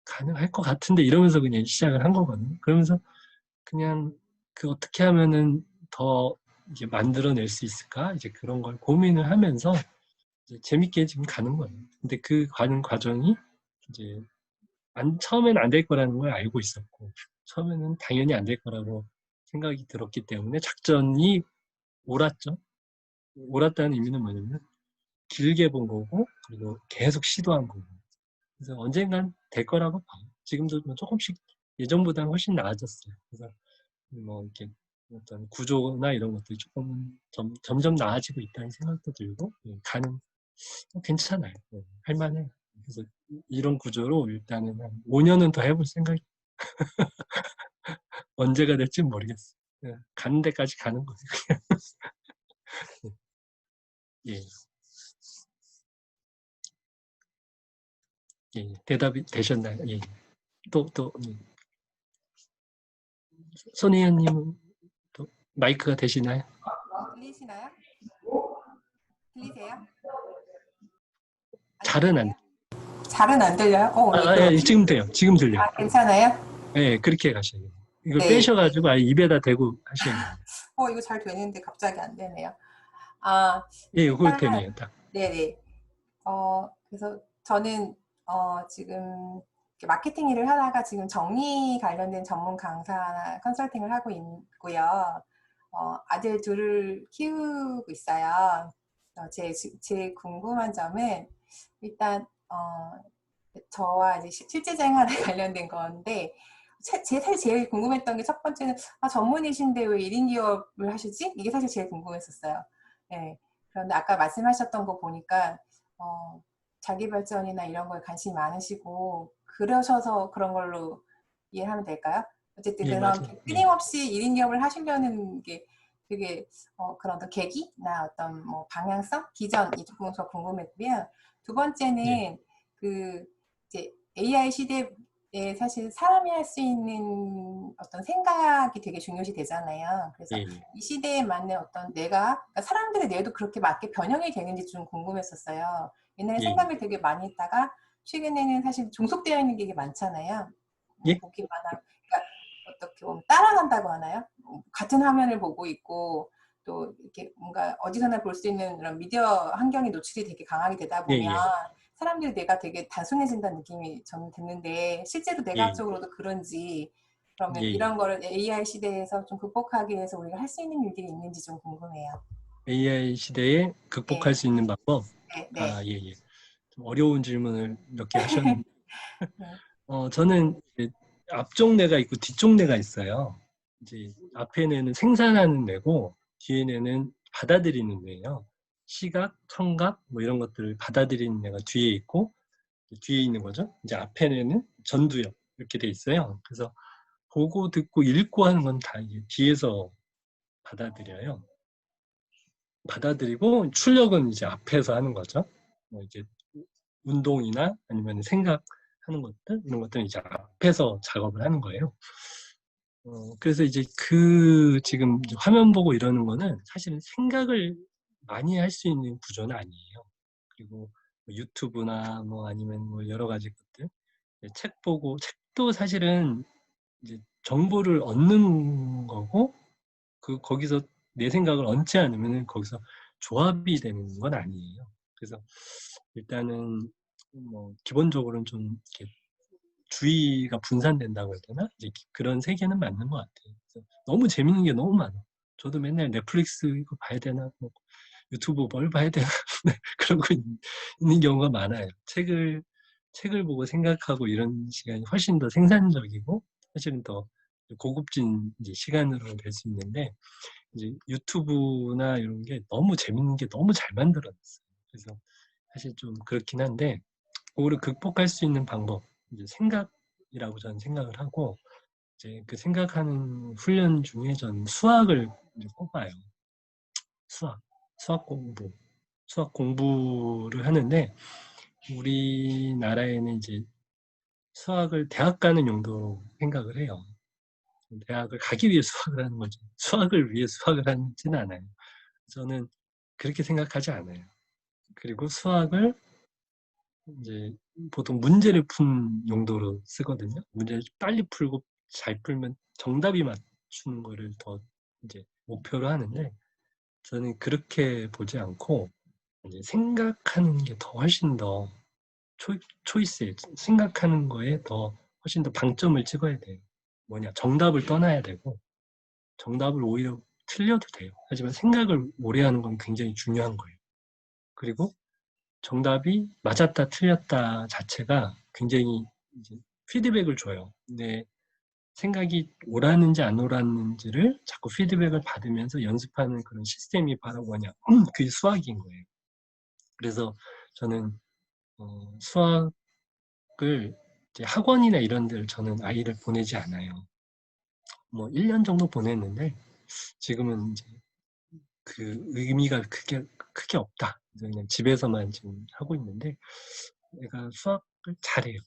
가능할 것 같은데 이러면서 그냥 시작을 한 거거든요. 그러면서 그냥 그 어떻게 하면은 더 이제 만들어낼 수 있을까? 이제 그런 걸 고민을 하면서 이제 재밌게 지금 가는 거예요. 근데 그 가는 과정이 이제 처음에는 안 될 거라는 걸 알고 있었고, 처음에는 당연히 안 될 거라고 생각이 들었기 때문에 작전이 옳았죠. 옳았다는 의미는 뭐냐면 길게 본 거고, 그리고 계속 시도한 거고. 그래서 언젠간 될 거라고 봐요. 지금도 뭐 조금씩 예전보다는 훨씬 나아졌어요. 그래서 뭐 이렇게 어떤 구조나 이런 것들이 조금 점점 나아지고 있다는 생각도 들고, 가는 괜찮아요. 할만해요. 그래서 이런 구조로 일단은 한 5년은 더 해볼 생각이. 언제가 될지 모르겠어요. 가는 데까지 가는 거예요. 예. 예, 대답이 되셨나요? 예. 또, 손혜연님은 또 마이크가 되시나요? 들리시나요? 들리세요? 안 잘은 안, 들리세요? 잘은 안 들려요? 오늘 또 예, 지금 돼요. 지금 들려요. 괜찮아요? 예, 그렇게 가셔야 돼요. 이걸 네. 빼셔가지고 아예 입에다 대고 하셔야 돼요. 이거 잘 되는데 갑자기 안 되네요. 아, 예, 이거 일단 되네요. 딱. 네네. 그래서 저는 지금 이렇게 마케팅 일을 하다가 지금 정리 관련된 전문 강사나 컨설팅을 하고 있고요. 아들 둘을 키우고 있어요. 제 궁금한 점은 일단 저와 이제 실제 생활에 관련된 건데 사실 제일 궁금했던 게 첫 번째는 전문이신데 왜 1인 기업을 하시지? 이게 사실 제일 궁금했었어요. 네. 그런데 아까 말씀하셨던 거 보니까 자기 발전이나 이런 거에 관심이 많으시고 그러셔서 그런 걸로 이해하면 될까요? 어쨌든 예, 그런 맞아요. 끊임없이 1인 기업을 하시려는 게 되게 그런 어떤 계기나 어떤 뭐 방향성, 비전 이 부분에서 궁금했고요. 두 번째는 예. 그 이제 AI 시대에 사실 사람이 할 수 있는 어떤 생각이 되게 중요시 되잖아요. 그래서 예. 이 시대에 맞는 어떤 그러니까 사람들의 뇌도 그렇게 맞게 변형이 되는지 좀 궁금했었어요. 옛날에 예. 생각을 되게 많이 했다가 최근에는 사실 종속되어 있는 게 많잖아요. 예? 보기만 하면 그러니까 어떻게 보면 따라간다고 하나요? 같은 화면을 보고 있고 또 이렇게 뭔가 어디서나 볼 수 있는 그런 미디어 환경에 노출이 되게 강하게 되다 예, 보면 예. 사람들이 뇌가 되게 단순해진다는 느낌이 저는 드는데 실제로 예. 뇌과학적으로도 그런지 그러면 예, 예. 이런 거를 AI 시대에서 좀 극복하기 위해서 우리가 할 수 있는 일들이 있는지 좀 궁금해요. AI 시대에 극복할 네, 수 있는 방법? 네. 예, 예. 좀 어려운 질문을 몇 개 하셨는데, 네. 저는 이제 앞쪽 뇌가 있고 뒤쪽 뇌가 있어요. 이제 앞에 뇌는 생산하는 뇌고 뒤에 뇌는 받아들이는 뇌예요. 시각, 청각 뭐 이런 것들을 받아들이는 뇌가 뒤에 있고 뒤에 있는 거죠. 이제 앞에 뇌는 전두엽 이렇게 돼 있어요. 그래서 보고 듣고 읽고 하는 건 다 뒤에서 받아들여요. 받아들이고 출력은 이제 앞에서 하는 거죠. 뭐 이제 운동이나 아니면 생각하는 것들 이런 것들은 이제 앞에서 작업을 하는 거예요. 그래서 이제 지금 화면 보고 이러는 거는 사실은 생각을 많이 할 수 있는 구조는 아니에요. 그리고 뭐 유튜브나 뭐 아니면 뭐 여러 가지 것들, 책 보고 책도 사실은 이제 정보를 얻는 거고 거기서 내 생각을 얹지 않으면 거기서 조합이 되는 건 아니에요. 그래서 일단은 뭐 기본적으로는 좀 이렇게 주의가 분산된다고 해야 되나? 이제 그런 세계는 맞는 것 같아요. 그래서 너무 재밌는 게 너무 많아. 저도 맨날 넷플릭스 이거 봐야 되나? 뭐 유튜브 뭘 봐야 되나? 그러고 있는 경우가 많아요. 책을 보고 생각하고 이런 시간이 훨씬 더 생산적이고 사실은 더 고급진 이제 시간으로 될 수 있는데 이제 유튜브나 이런 게 너무 재밌는 게 너무 잘 만들어놨어요. 그래서 사실 좀 그렇긴 한데 그거를 극복할 수 있는 방법 이제 생각이라고 저는 생각을 하고 이제 그 생각하는 훈련 중에 저는 수학을 이제 꼽아요. 수학 공부를 하는데 우리나라에는 이제 수학을 대학 가는 용도로 생각을 해요. 대학을 가기 위해 수학을 하는 거죠. 수학을 위해 수학을 하지는 않아요. 저는 그렇게 생각하지 않아요. 그리고 수학을 이제 보통 문제를 푼 용도로 쓰거든요. 문제를 빨리 풀고 잘 풀면 정답이 맞추는 거를 더 이제 목표로 하는데 저는 그렇게 보지 않고 이제 생각하는 게 더 훨씬 더 초이스에 생각하는 거에 더 훨씬 더 방점을 찍어야 돼요. 뭐냐, 정답을 떠나야 되고 정답을 오히려 틀려도 돼요. 하지만 생각을 오래 하는 건 굉장히 중요한 거예요. 그리고 정답이 맞았다 틀렸다 자체가 굉장히 이제 피드백을 줘요. 근데 생각이 옳았는지 안 옳았는지를 자꾸 피드백을 받으면서 연습하는 그런 시스템이 바로 뭐냐, 그게 수학인 거예요. 그래서 저는 수학을 이제 학원이나 이런 데를 저는 아이를 보내지 않아요. 뭐 1년 정도 보냈는데 지금은 이제 그 의미가 크게 없다. 그래서 그냥 집에서만 지금 하고 있는데 얘가 수학을 잘해요.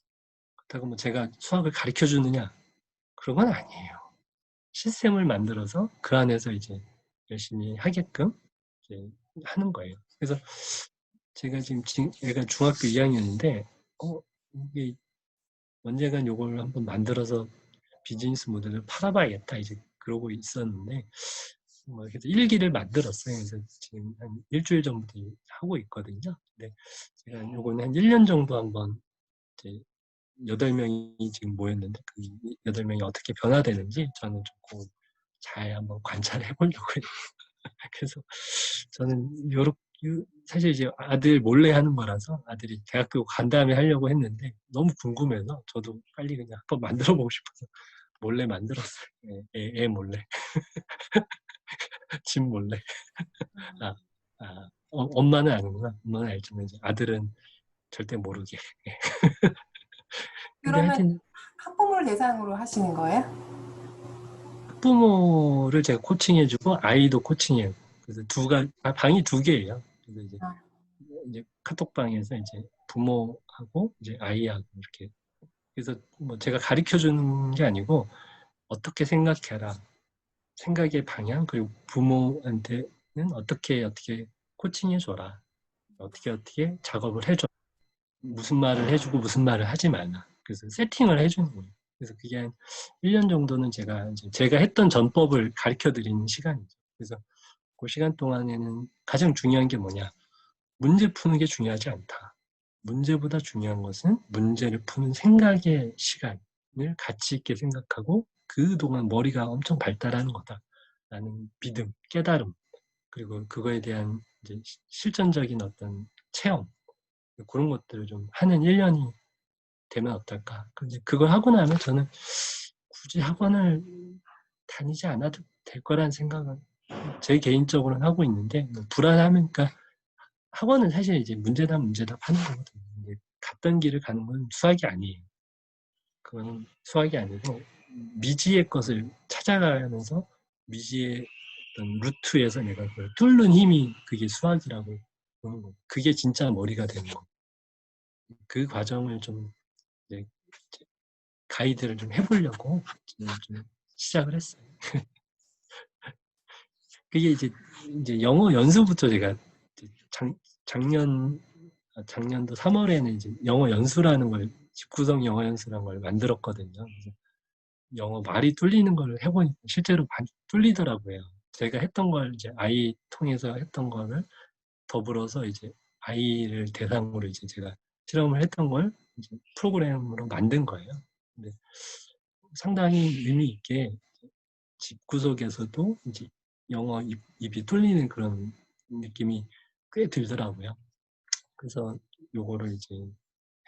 그렇다고 뭐 제가 수학을 가르쳐 주느냐? 그런 건 아니에요. 시스템을 만들어서 그 안에서 이제 열심히 하게끔 이제 하는 거예요. 그래서 제가 지금 얘가 중학교 2학년인데 이게 언젠간 요걸 한번 만들어서 비즈니스 모델을 팔아봐야겠다 이제 그러고 있었는데 그래서 일기를 만들었어요. 그래서 지금 한 일주일 전부터 하고 있거든요. 근데 제가 요거는 한 1년 정도 한번 이제 8명이 지금 모였는데 그 8명이 어떻게 변화되는지 저는 조금 잘 한번 관찰해 보려고 해요. 그래서 저는 사실 이제 아들 몰래 하는 거라서 아들이 대학교 간 다음에 하려고 했는데 너무 궁금해서 저도 빨리 그냥 한번 만들어 보고 싶어서 몰래 만들었어요. 애 몰래. 집 몰래. 엄마는 아는구나. 엄마는 알지만 이제 아들은 절대 모르게. 근데 그러면 하여튼 학부모를 대상으로 하시는 거예요? 학부모를 제가 코칭해주고 아이도 코칭해요. 그래서 방이 2개예요. 그래서 이제 카톡방에서 이제 부모하고 이제 아이하고 이렇게. 그래서 뭐 제가 가르쳐 주는 게 아니고 어떻게 생각해라. 생각의 방향 그리고 부모한테는 어떻게 코칭해 줘라. 어떻게 작업을 해줘. 무슨 말을 해주고 무슨 말을 하지 말라. 그래서 세팅을 해주는 거예요. 그래서 그게 한 1년 정도는 제가 했던 전법을 가르쳐 드리는 시간이죠. 그래서 그 시간 동안에는 가장 중요한 게 뭐냐. 문제 푸는 게 중요하지 않다. 문제보다 중요한 것은 문제를 푸는 생각의 시간을 가치 있게 생각하고 그동안 머리가 엄청 발달하는 거다라는 믿음, 깨달음, 그리고 그거에 대한 이제 실전적인 어떤 체험, 그런 것들을 좀 하는 1년이 되면 어떨까. 근데 그걸 하고 나면 저는 굳이 학원을 다니지 않아도 될 거라는 생각은 제 개인적으로는 하고 있는데, 불안하니까 학원은 사실 이제 문제답 하는 거거든요. 갔던 길을 가는 건 수학이 아니에요. 그건 수학이 아니고 미지의 것을 찾아가면서 미지의 어떤 루트에서 내가 그걸 뚫는 힘이 그게 수학이라고 보는 거예요. 그게 진짜 머리가 되는 거예요. 그 과정을 좀 이제 가이드를 좀 해보려고 좀 시작을 했어요. 그게 이제 영어 연수부터 제가 작년도 3월에는 이제 영어 연수라는 걸, 집구성 영어 연수라는 걸 만들었거든요. 그래서 영어 말이 뚫리는 걸 해보니까 실제로 많이 뚫리더라고요. 제가 했던 걸 이제 아이 통해서 했던 거를 더불어서 이제 아이를 대상으로 이제 제가 실험을 했던 걸 이제 프로그램으로 만든 거예요. 근데 상당히 의미 있게 집구석에서도 이제 영어 입이 뚫리는 그런 느낌이 꽤 들더라고요. 그래서 요거를 이제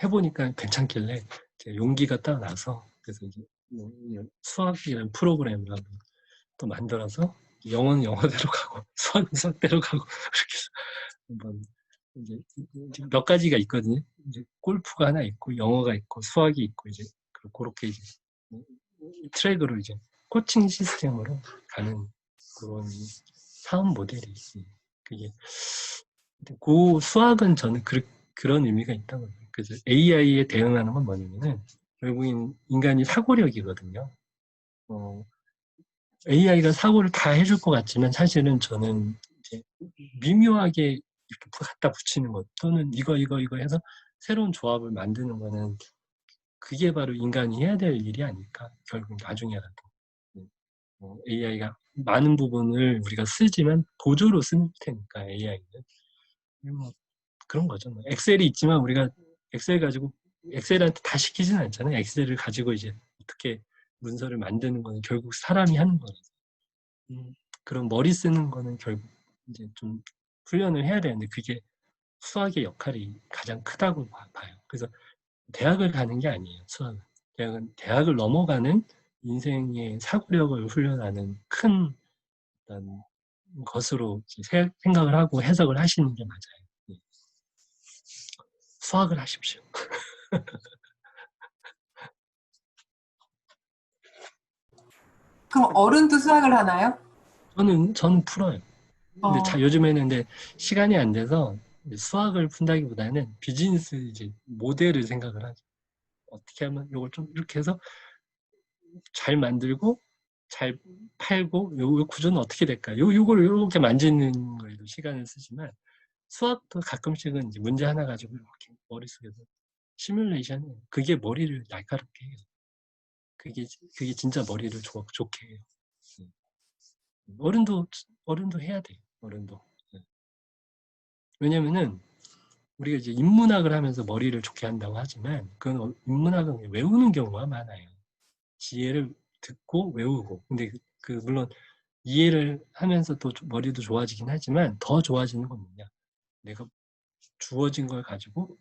해보니까 괜찮길래 제가 용기가 딱 나서 그래서 이제 수학이라는 프로그램을 한번 또 만들어서 영어는 영어대로 가고 수학은 수학대로 가고 그렇게 해서 한번 이제 몇 가지가 있거든요. 이제 골프가 하나 있고 영어가 있고 수학이 있고 이제 그렇게 이제 트랙으로 이제 코칭 시스템으로 가는 그런 사업 모델이 있습니다. 그게 그 수학은 저는 그런 의미가 있다고 봐요. 그래서 AI에 대응하는 건 뭐냐면은 결국엔 인간이 사고력이거든요. AI가 사고를 다 해줄 것 같지만 사실은 저는 이제 미묘하게 이렇게 갖다 붙이는 것 또는 이거 해서 새로운 조합을 만드는 거는 그게 바로 인간이 해야 될 일이 아닐까. 결국 나중에라도 AI가 많은 부분을 우리가 쓰지만 보조로 쓰는 테니까 AI는 뭐 그런 거죠. 뭐 엑셀이 있지만 우리가 엑셀 가지고 엑셀한테 다 시키지는 않잖아요. 엑셀을 가지고 이제 어떻게 문서를 만드는 거는 결국 사람이 하는 거라서. 그런 머리 쓰는 거는 결국 이제 좀 훈련을 해야 되는데 그게 수학의 역할이 가장 크다고 봐요. 그래서 대학을 가는 게 아니에요. 수학은. 대학을 넘어가는 인생의 사고력을 훈련하는 큰 어떤 것으로 생각을 하고 해석을 하시는 게 맞아요. 수학을 하십시오. 그럼 어른도 수학을 하나요? 저는 풀어요. 근데 어, 요즘에는 근데 시간이 안 돼서 수학을 푼다기보다는 비즈니스 이제 모델을 생각을 하죠. 어떻게 하면 이걸 좀 이렇게 해서 잘 만들고 잘 팔고 요 구조는 어떻게 될까? 요거를 이렇게 만지는 거에도 시간을 쓰지만 수학도 가끔씩은 이제 문제 하나 가지고 이렇게 머릿속에서 시뮬레이션 해요. 그게 머리를 날카롭게 해요. 그게 진짜 머리를 좋게 해요. 어른도 해야 돼요. 어른도. 왜냐면은 우리가 이제 인문학을 하면서 머리를 좋게 한다고 하지만 그건 인문학은 외우는 경우가 많아요. 지혜를 듣고 외우고. 근데 물론 이해를 하면서 또 머리도 좋아지긴 하지만 더 좋아지는 건 뭐냐? 내가 주어진 걸 가지고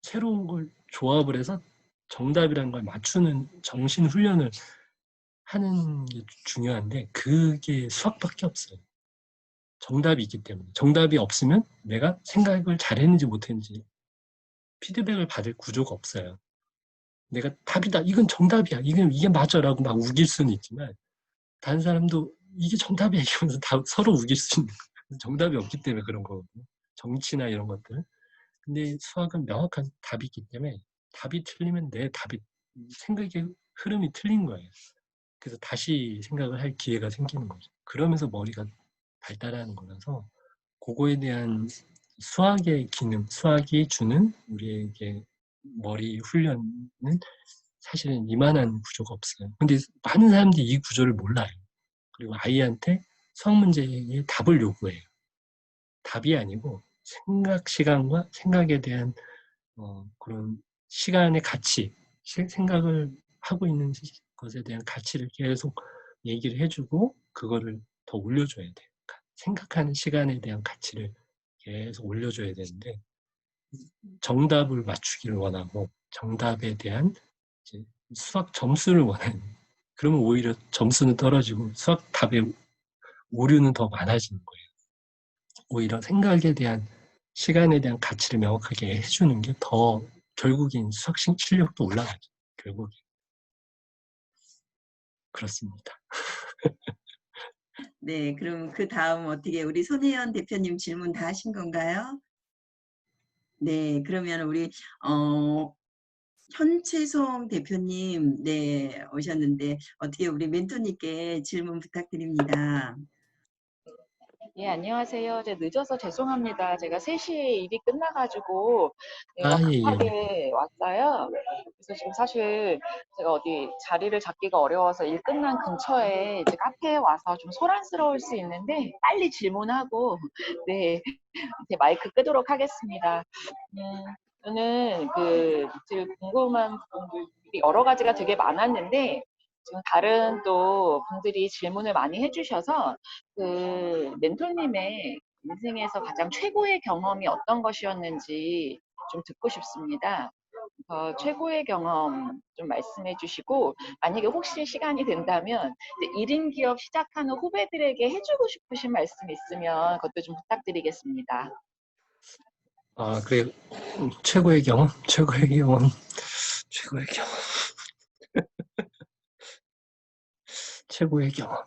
새로운 걸 조합을 해서 정답이라는 걸 맞추는 정신 훈련을 하는 게 중요한데 그게 수학밖에 없어요. 정답이 있기 때문에. 정답이 없으면 내가 생각을 잘했는지 못했는지 피드백을 받을 구조가 없어요. 내가 답이다. 이건 정답이야. 이게 맞아라고 막 우길 수는 있지만 다른 사람도 이게 정답이야 이러면서 다 서로 우길 수 있는 거예요. 정답이 없기 때문에 그런 거거든요. 정치나 이런 것들. 근데 수학은 명확한 답이 있기 때문에 답이 틀리면 내 생각의 흐름이 틀린 거예요. 그래서 다시 생각을 할 기회가 생기는 거죠. 그러면서 머리가 발달하는 거라서 그거에 대한 수학의 기능, 수학이 주는 우리에게 머리 훈련은 사실은 이만한 구조가 없어요. 근데 많은 사람들이 이 구조를 몰라요. 그리고 아이한테 수학 문제의 답을 요구해요. 답이 아니고 생각 시간과 생각에 대한 그런 시간의 가치, 생각을 하고 있는 것에 대한 가치를 계속 얘기를 해주고 그거를 더 올려줘야 돼요. 생각하는 시간에 대한 가치를 계속 올려줘야 되는데 정답을 맞추기를 원하고 정답에 대한 이제 수학 점수를 원하는 그러면 오히려 점수는 떨어지고 수학 답의 오류는 더 많아지는 거예요. 오히려 생각에 대한 시간에 대한 가치를 명확하게 해주는 게 더 결국엔 수학 실력도 올라가죠. 결국엔. 그렇습니다. 네, 그럼 그 다음 어떻게 우리 손혜연 대표님 질문 다 하신 건가요? 네, 그러면 우리 현채송 대표님 네 오셨는데 어떻게 우리 멘토님께 질문 부탁드립니다. 예, 안녕하세요. 제가 늦어서 죄송합니다. 제가 3시에 일이 끝나가지고 제가 예. 급하게 왔어요. 그래서 지금 사실 제가 어디 자리를 잡기가 어려워서 일 끝난 근처에 이제 카페에 와서 좀 소란스러울 수 있는데 빨리 질문하고 네, 이제 마이크 끄도록 하겠습니다. 저는 지금 궁금한 부분들이 여러 가지가 되게 많았는데 지금 다른 또 분들이 질문을 많이 해주셔서 멘토님의 인생에서 가장 최고의 경험이 어떤 것이었는지 좀 듣고 싶습니다. 최고의 경험 좀 말씀해 주시고 만약에 혹시 시간이 된다면 1인 기업 시작하는 후배들에게 해주고 싶으신 말씀 있으면 그것도 좀 부탁드리겠습니다. 그래. 최고의 경험.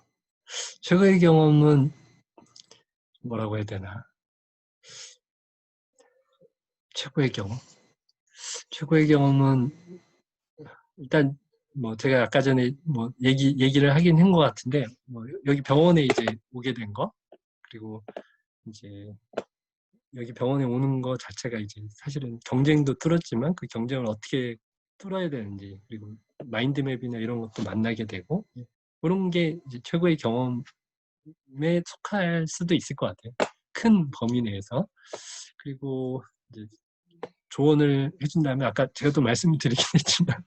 최고의 경험은 뭐라고 해야 되나? 최고의 경험은 일단 뭐 제가 아까 전에 뭐 얘기를 하긴 한 것 같은데 뭐 여기 병원에 이제 오게 된 거 그리고 이제 여기 병원에 오는 거 자체가 이제 사실은 경쟁도 뚫었지만 그 경쟁을 어떻게 뚫어야 되는지 그리고 마인드맵이나 이런 것도 만나게 되고 그런 게 이제 최고의 경험에 속할 수도 있을 것 같아요. 큰 범위 내에서. 그리고 이제 조언을 해준다면 아까 제가 또 말씀을 드리긴 했지만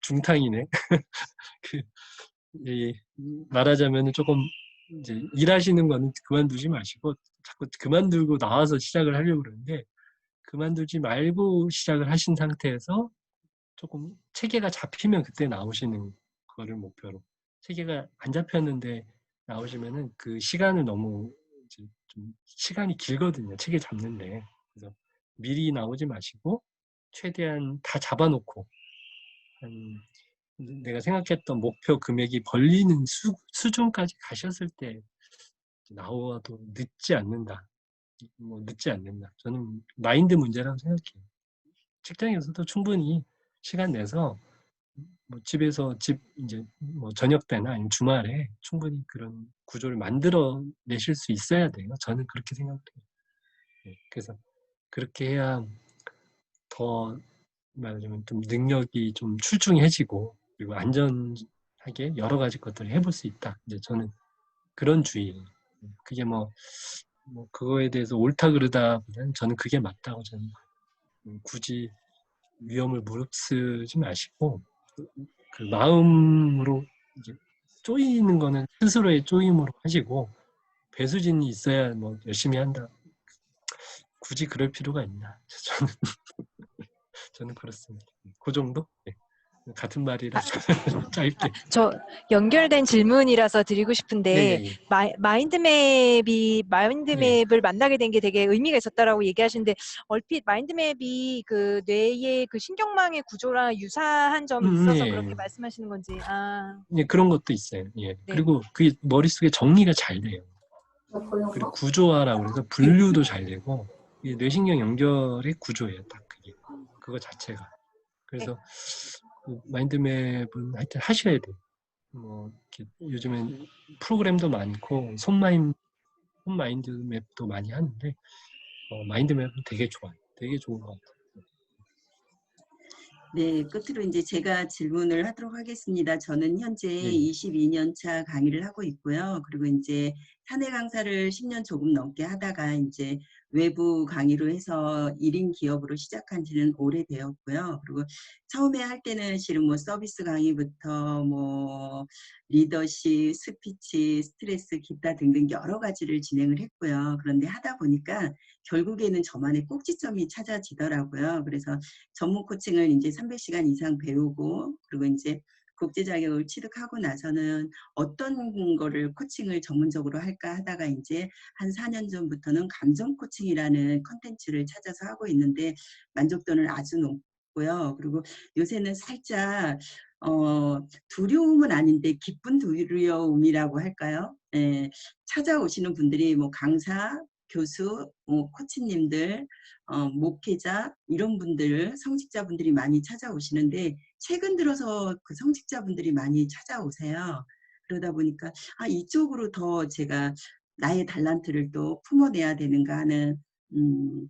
중탕이네. 그, 말하자면 조금 이제 일하시는 거는 그만두지 마시고 자꾸 그만두고 나와서 시작을 하려고 그러는데 그만두지 말고 시작을 하신 상태에서 조금 체계가 잡히면 그때 나오시는 거를 목표로, 체계가 안 잡혔는데 나오시면은 그 시간을 너무 이제 좀 시간이 길거든요. 체계 잡는데. 그래서 미리 나오지 마시고 최대한 다 잡아놓고 한 내가 생각했던 목표 금액이 벌리는 수준까지 가셨을 때 나와도 늦지 않는다. 뭐 늦지 않는다. 저는 마인드 문제라고 생각해요. 직장에서도 충분히 시간 내서 뭐 집에서 이제 뭐 저녁 때나 아니면 주말에 충분히 그런 구조를 만들어 내실 수 있어야 돼요. 저는 그렇게 생각해요. 그래서 그렇게 해야 더 말하자면 좀 능력이 좀 출중해지고 그리고 안전하게 여러 가지 것들을 해볼 수 있다. 이제 저는 그런 주의예요. 그게 뭐 그거에 대해서 옳다 그르다보다는 저는 그게 맞다고 저는 굳이 위험을 무릅쓰지 마시고 그 마음으로 이제 쪼이는 거는 스스로의 쪼임으로 하시고 배수진이 있어야 뭐 열심히 한다. 굳이 그럴 필요가 있나? 저는 그렇습니다. 그 정도? 네. 같은 말이라서 짧게. 저 연결된 질문이라서 드리고 싶은데 예. 마인드맵을 만나게 된 게 되게 의미가 있었다라고 얘기하시는데 얼핏 마인드맵이 그 뇌의 그 신경망의 구조랑 유사한 점이 있어서 그렇게 말씀하시는 건지. 예, 그런 것도 있어요. 예. 네. 그리고 그게 머릿속에 정리가 잘 돼요. 그리고 구조화라고 그래서 분류도 잘 되고 이게 뇌신경 연결의 구조예요. 딱 그거 자체가. 그래서 그 마인드맵은 하여튼 하셔야 돼요. 뭐 요즘엔 프로그램도 많고 손마인드맵도 많이 하는데 마인드맵은 되게 좋아요. 되게 좋은 것 같아요. 네, 끝으로 이제 제가 질문을 하도록 하겠습니다. 저는 현재 네. 22년 차 강의를 하고 있고요. 그리고 이제 사내 강사를 10년 조금 넘게 하다가 이제 외부 강의로 해서 1인 기업으로 시작한 지는 오래되었고요. 그리고 처음에 할 때는 실은 뭐 서비스 강의부터 뭐 리더십, 스피치, 스트레스, 기타 등등 여러 가지를 진행을 했고요. 그런데 하다 보니까 결국에는 저만의 꼭지점이 찾아지더라고요. 그래서 전문 코칭을 이제 300시간 이상 배우고 그리고 이제 국제 자격을 취득하고 나서는 어떤 거를 코칭을 전문적으로 할까 하다가 이제 한 4년 전부터는 감정 코칭이라는 컨텐츠를 찾아서 하고 있는데 만족도는 아주 높고요. 그리고 요새는 살짝 두려움은 아닌데 기쁜 두려움이라고 할까요? 예, 찾아오시는 분들이 뭐 강사, 교수, 코치님들, 목회자 이런 분들, 성직자분들이 많이 찾아오시는데 최근 들어서 그 성직자분들이 많이 찾아오세요. 그러다 보니까 이쪽으로 더 제가 나의 달란트를 또 품어내야 되는가 하는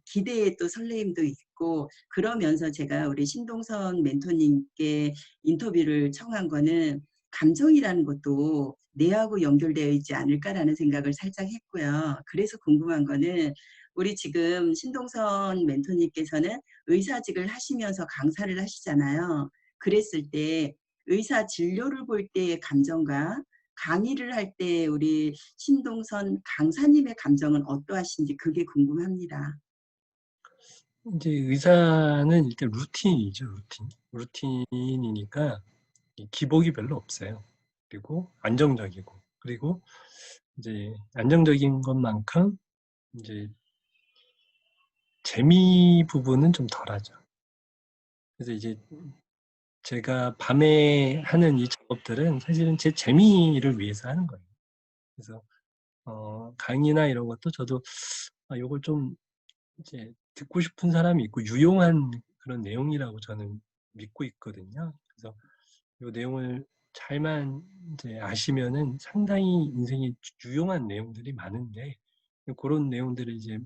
기대에 또 설레임도 있고 그러면서 제가 우리 신동선 멘토님께 인터뷰를 청한 거는 감정이라는 것도 뇌하고 연결되어 있지 않을까라는 생각을 살짝 했고요. 그래서 궁금한 거는 우리 지금 신동선 멘토님께서는 의사직을 하시면서 강사를 하시잖아요. 그랬을 때 의사 진료를 볼 때의 감정과 강의를 할 때 우리 신동선 강사님의 감정은 어떠하신지 그게 궁금합니다. 이제 의사는 일단 루틴이죠. 루틴이니까 기복이 별로 없어요. 그리고 안정적이고 그리고 이제 안정적인 것만큼 이제 재미 부분은 좀 덜하죠. 그래서 이제 제가 밤에 하는 이 작업들은 사실은 제 재미를 위해서 하는 거예요. 그래서 강의나 이런 것도 저도 이걸 좀 이제 듣고 싶은 사람이 있고 유용한 그런 내용이라고 저는 믿고 있거든요. 그래서 이 내용을 잘만 이제 아시면은 상당히 인생에 유용한 내용들이 많은데 그런 내용들을 이제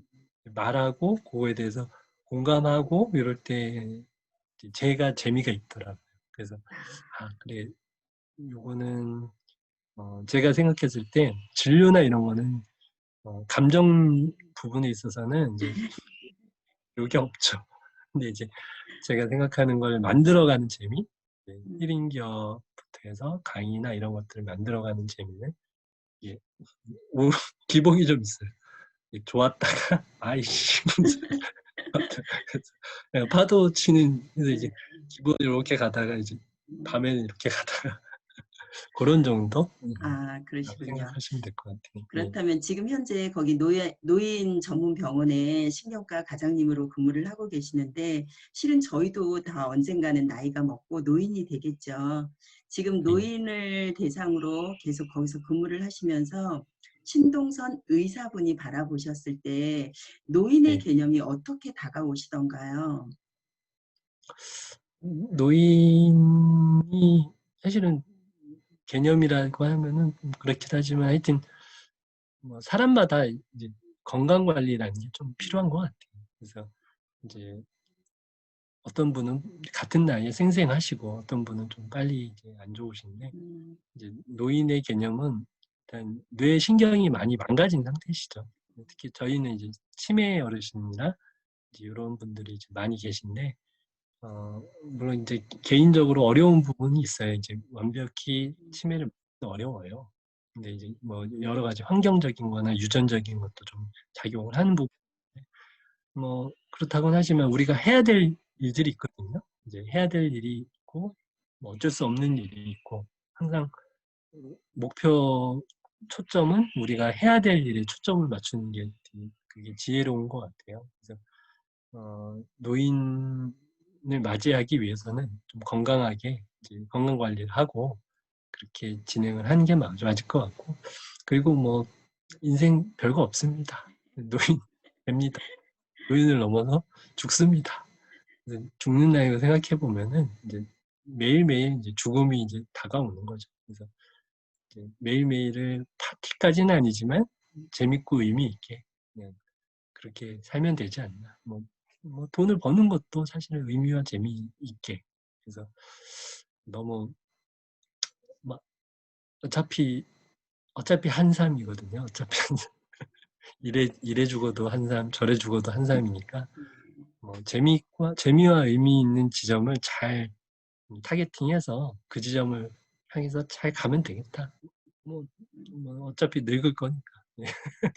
말하고 그거에 대해서 공감하고 이럴 때 제가 재미가 있더라고요. 그래서 그래 요거는 제가 생각했을 때 진료나 이런 거는 감정 부분에 있어서는 이제 요게 없죠. 근데 이제 제가 생각하는 걸 만들어가는 재미, 힐링기업부터 해서 강의나 이런 것들을 만들어가는 재미는 예, 기복이 좀 있어요. 좋았다가 아이씨 그래서 파도 치는 그래서 이제 기본 이렇게 가다가 이제 밤에는 이렇게 가다가 그런 정도 아, 그러시군요. 생각하시면 될 것 같아요. 그렇다면 지금 현재 거기 노인 전문 병원에 신경과 과장님으로 근무를 하고 계시는데 실은 저희도 다 언젠가는 나이가 먹고 노인이 되겠죠. 지금 노인을 대상으로 계속 거기서 근무를 하시면서 신동선 의사분이 바라보셨을 때 노인의 개념이 어떻게 다가오시던가요? 노인이 사실은 개념이라고 하면은 그렇긴 하지만 하여튼 뭐 사람마다 이제 건강 관리라는 게 좀 필요한 것 같아요. 그래서 이제 어떤 분은 같은 나이에 생생하시고 어떤 분은 좀 빨리 이제 안 좋으신데 이제 노인의 개념은 일단 뇌 신경이 많이 망가진 상태시죠. 특히 저희는 이제 치매 어르신이나 이제 이런 분들이 이제 많이 계신데 물론 이제 개인적으로 어려운 부분이 있어요. 이제 완벽히 치매를 막기는 어려워요. 근데 이제 뭐 여러 가지 환경적인 거나 유전적인 것도 좀 작용을 하는 부분. 뭐 그렇다고는 하지만 우리가 해야 될 일들이 있거든요. 이제 해야 될 일이 있고 뭐 어쩔 수 없는 일이 있고 항상 목표 초점은 우리가 해야 될 일에 초점을 맞추는 게 그게 지혜로운 것 같아요. 그래서 노인을 맞이하기 위해서는 좀 건강하게 이제 건강 관리를 하고 그렇게 진행을 하는 게 맞을 것 같고 그리고 뭐 인생 별거 없습니다. 노인 됩니다. 노인을 넘어서 죽습니다. 죽는 나이로 생각해 보면은 이제 매일매일 이제 죽음이 이제 다가오는 거죠. 그래서 이제 매일매일을 파티까지는 아니지만 재밌고 의미 있게 그냥 그렇게 살면 되지 않나. 뭐 돈을 버는 것도 사실은 의미와 재미있게. 그래서 너무 막 어차피 한 삶이거든요. 어차피 한 삶. 이래 죽어도 한 삶, 저래 죽어도 한 삶이니까 뭐 재미와 의미 있는 지점을 잘 타겟팅해서 그 지점을 향해서 잘 가면 되겠다. 뭐 어차피 늙을 거니까.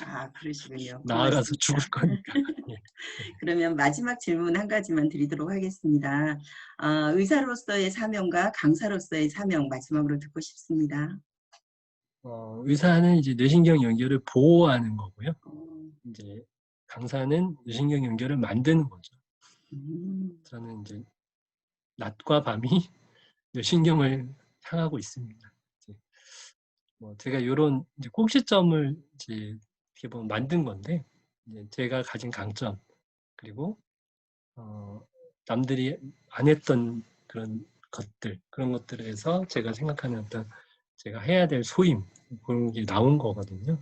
아, 그러시군요. 나아가서 고맙습니다. 죽을 거니까. 그러면 마지막 질문 한 가지만 드리도록 하겠습니다. 의사로서의 사명과 강사로서의 사명 마지막으로 듣고 싶습니다. 의사는 이제 뇌신경 연결을 보호하는 거고요. 이제 강사는 뇌신경 연결을 만드는 거죠. 저는 이제 낮과 밤이 뇌신경을 향하고 있습니다. 제가 이런 꼭지점을 이제 어떻게 보면 만든 건데 이제 제가 가진 강점 그리고 남들이 안 했던 그런 것들에서 제가 생각하는 어떤 제가 해야 될 소임 그런 게 나온 거거든요.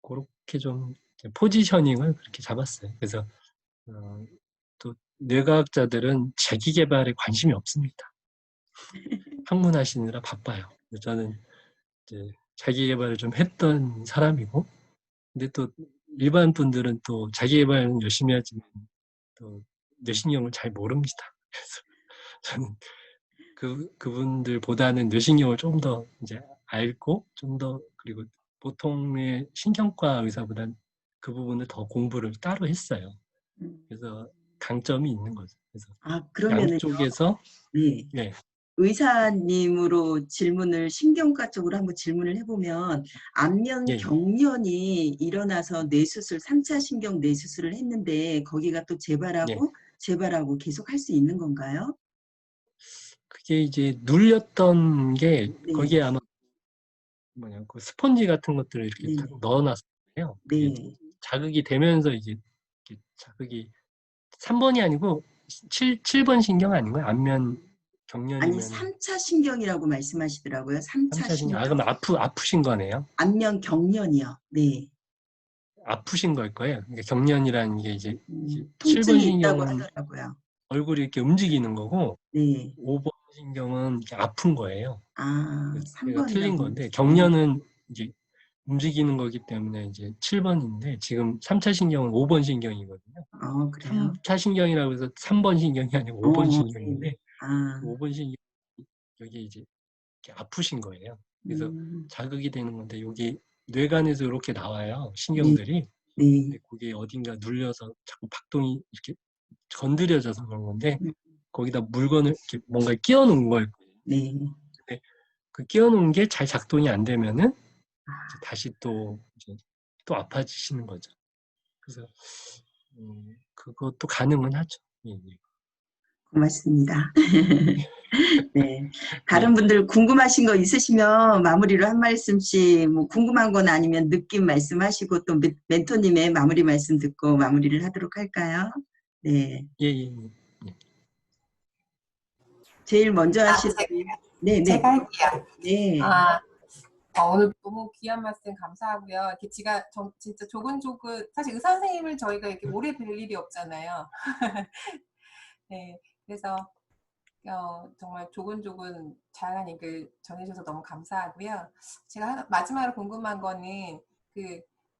그렇게 좀 포지셔닝을 그렇게 잡았어요. 그래서 또 뇌과학자들은 자기 개발에 관심이 없습니다. 학문하시느라 바빠요. 저는 이제 자기 개발을 좀 했던 사람이고, 근데 또 일반 분들은 또 자기 개발은 열심히 하지만 또 뇌신경을 잘 모릅니다. 그래서 저는 그분들보다는 뇌신경을 좀 더 이제 알고 좀 더 그리고 보통의 신경과 의사보다는 그 부분을 더 공부를 따로 했어요. 그래서 강점이 있는 거죠. 그래서 그러면은요. 양쪽에서 네. 네. 의사님으로 신경과 쪽으로 한번 질문을 해보면 안면 경련이 일어나서 뇌수술, 3차 신경 뇌수술을 했는데 거기가 또 재발하고 계속 할 수 있는 건가요? 그게 이제 눌렸던 게 네. 거기에 아마 그 스펀지 같은 것들을 이렇게 딱 넣어놨어요. 네. 자극이 되면서 이제 자극이 3번이 아니고 7번 신경 아닌가요? 안면 경련이면. 아니 3차 신경이라고 말씀하시더라고요. 3차 신경. 그럼 아프신 거네요? 안면 경련이요. 네. 아프신 걸 거예요. 그러니까 경련이라는 게 이제 7번 통증이 있다고 신경은 하더라고요. 얼굴이 이렇게 움직이는 거고 네. 5번 신경은 이렇게 아픈 거예요. 제가 3번이라고. 틀린 건데 경련은 이제 움직이는 거기 때문에 이제 7번인데 지금 3차 신경은 5번 신경이거든요. 그래요? 3차 신경이라고 해서 3번 신경이 아니고 5번 네. 신경인데 아, 5번 신경 여기 이제 이렇게 아프신 거예요. 그래서 음, 자극이 되는 건데 여기 뇌간에서 이렇게 나와요. 네, 신경들이. 네, 근데 그게 어딘가 눌려서 자꾸 박동이 이렇게 건드려져서 그런 건데 음, 거기다 물건을 이렇게 뭔가 끼워 놓은 거예요. 네. 근데 그 끼워 놓은 게 잘 작동이 안 되면은 이제 다시 또 아파지시는 거죠. 그래서 그것도 가능은 하죠. 예, 예. 고맙습니다. 네. 예. 다른 분들 궁금하신 거 있으시면 마무리로 한 말씀씩, 뭐 궁금한 건 아니면 느낌 말씀하시고 또 멘토님의 마무리 말씀 듣고 마무리를 하도록 할까요? 네. 예, 예, 예. 제일 먼저 아, 하실 분이, 네, 네, 제가 할게요. 네, 아, 오늘 너무 귀한 말씀 감사하고요. 이렇게 제가 진짜 조근조근, 사실 의사 선생님을 저희가 이렇게 오래 뵐 일이 없잖아요. 네, 그래서 정말 조근조근 다양한 얘기를 전해주셔서 너무 감사하고요. 제가 마지막으로 궁금한 거는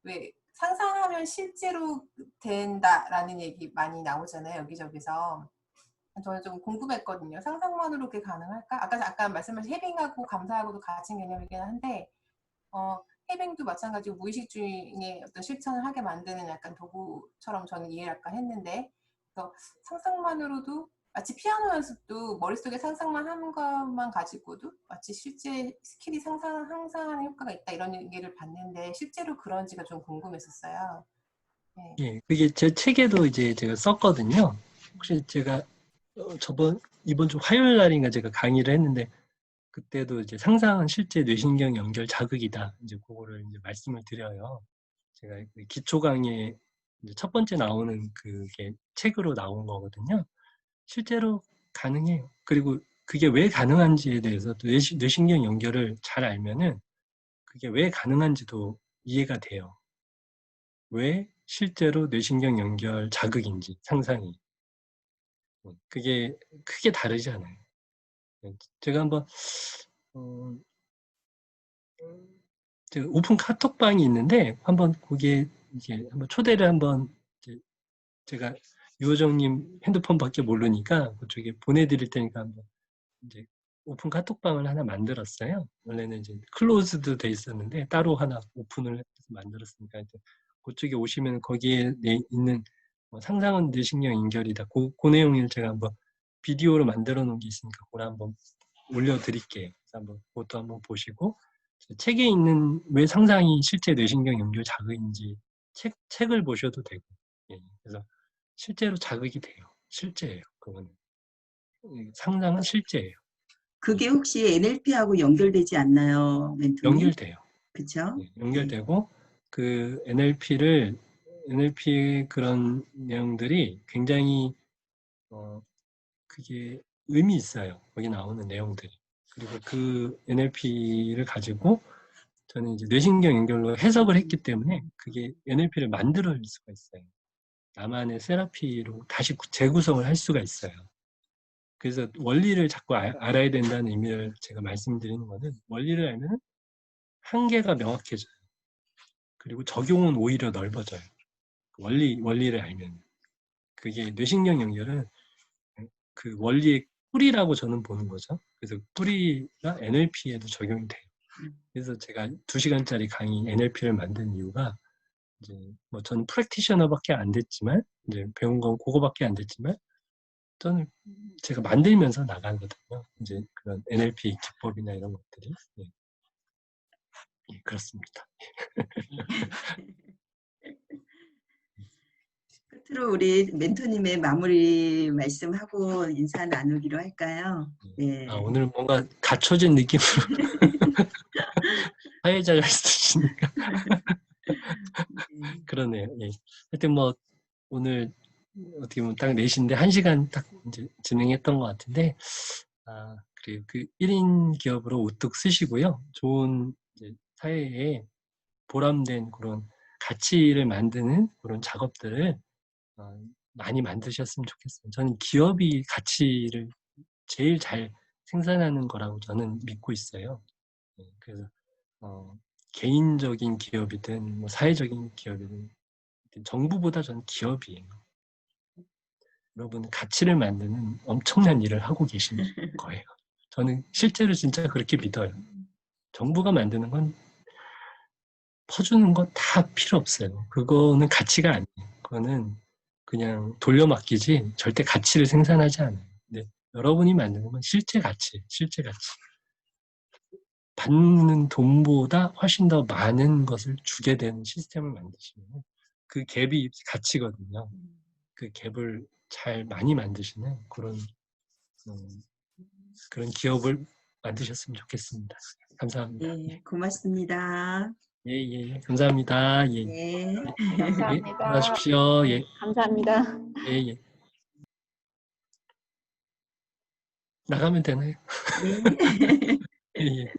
왜 상상하면 실제로 된다라는 얘기 많이 나오잖아요. 여기저기서. 저는 좀 궁금했거든요. 상상만으로 그게 가능할까? 아까 말씀하신 해빙하고 감사하고도 같은 개념이긴 한데 해빙도 마찬가지로 무의식 중에 어떤 실천을 하게 만드는 약간 도구처럼 저는 이해를 약간 했는데, 그래서 상상만으로도 마치 피아노 연습도 머릿속에 상상만 하는 것만 가지고도 마치 실제 스킬이 상상하는 효과가 있다 이런 얘기를 봤는데 실제로 그런지가 좀 궁금했었어요. 네. 예, 그게 제 책에도 이제 제가 썼거든요. 혹시 제가 이번 주 화요일 날인가 제가 강의를 했는데 그때도 이제 상상은 실제 뇌신경 연결 자극이다. 이제 그거를 이제 말씀을 드려요. 제가 그 기초 강의에 이제 첫 번째 나오는 그게 책으로 나온 거거든요. 실제로 가능해요. 그리고 그게 왜 가능한지에 대해서 또 뇌신경 연결을 잘 알면은 그게 왜 가능한지도 이해가 돼요. 왜 실제로 뇌신경 연결 자극인지 상상이. 그게 크게 다르지 않아요. 제가 한번 어, 제가 오픈 카톡방이 있는데 한번 거기에 이제 한번 초대를 한번 제가 유호정님 핸드폰밖에 모르니까 그쪽에 보내드릴 테니까 한번 이제 오픈 카톡방을 하나 만들었어요. 원래는 이제 클로즈드 돼 있었는데 따로 하나 오픈을 해서 만들었으니까 이제 그쪽에 오시면 거기에 있는 상상은 뇌신경 연결이다. 그 내용을 제가 한번 비디오로 만들어 놓은 게 있으니까 그걸 한번 올려드릴게요. 그래서 한번 그것도 한번 보시고 책에 있는 왜 상상이 실제 뇌신경 연결 자극인지 책을 보셔도 되고 예, 그래서 실제로 자극이 돼요. 실제예요. 그거는 상상은 실제예요. 그게 혹시 NLP하고 연결되지 않나요, 멘토님? 연결돼요. 그쵸? 예, 연결되고 그 NLP의 그런 내용들이 굉장히 그게 의미 있어요. 거기 나오는 내용들이. 그리고 그 NLP를 가지고 저는 이제 뇌신경 연결로 해석을 했기 때문에 그게 NLP를 만들어낼 수가 있어요. 나만의 세라피로 다시 재구성을 할 수가 있어요. 그래서 원리를 자꾸 알아야 된다는 의미를 제가 말씀드리는 거는 원리를 알면 한계가 명확해져요. 그리고 적용은 오히려 넓어져요. 원리를 알면. 그게 뇌신경 연결은 그 원리의 뿌리라고 저는 보는 거죠. 그래서 뿌리가 NLP에도 적용이 돼요. 그래서 제가 2시간짜리 강의 NLP를 만든 이유가 이제 뭐 저는 프랙티셔너밖에 안 됐지만 이제 배운 건 그거밖에 안 됐지만 저는 제가 만들면서 나가거든요. 이제 그런 NLP 기법이나 이런 것들이 예. 예, 그렇습니다. 끝으로 우리 멘토님의 마무리 말씀하고 인사 나누기로 할까요? 네. 오늘 뭔가 갖춰진 느낌으로 사회자가 있으시니까 그러네요. 예. 하여튼 뭐 오늘 어떻게 보면 딱 4시인데 1시간 딱 이제 진행했던 것 같은데 그래요. 그 1인 기업으로 우뚝 쓰시고요. 좋은 이제 사회에 보람된 그런 가치를 만드는 그런 작업들을 많이 만드셨으면 좋겠어요. 저는 기업이 가치를 제일 잘 생산하는 거라고 저는 믿고 있어요. 그래서 개인적인 기업이든 뭐 사회적인 기업이든 정부보다 저는 기업이에요. 여러분 가치를 만드는 엄청난 일을 하고 계신 거예요. 저는 실제로 진짜 그렇게 믿어요. 정부가 만드는 건 퍼주는 거 다 필요 없어요. 그거는 가치가 아니에요. 그거는 그냥 돌려막기지 절대 가치를 생산하지 않아요. 근데 여러분이 만드는 건 실제 가치, 실제 가치. 받는 돈보다 훨씬 더 많은 것을 주게 되는 시스템을 만드시면 그 갭이 가치거든요. 그 갭을 잘 많이 만드시는 그런 기업을 만드셨으면 좋겠습니다. 감사합니다. 네, 고맙습니다. 예, 예, 예. 감사합니다. 예, 예. 네. 예, 감사합니다. 들어가십시오. 예, 감사합니다. 예, 예. 나가면 되나요? 네. 예, 예.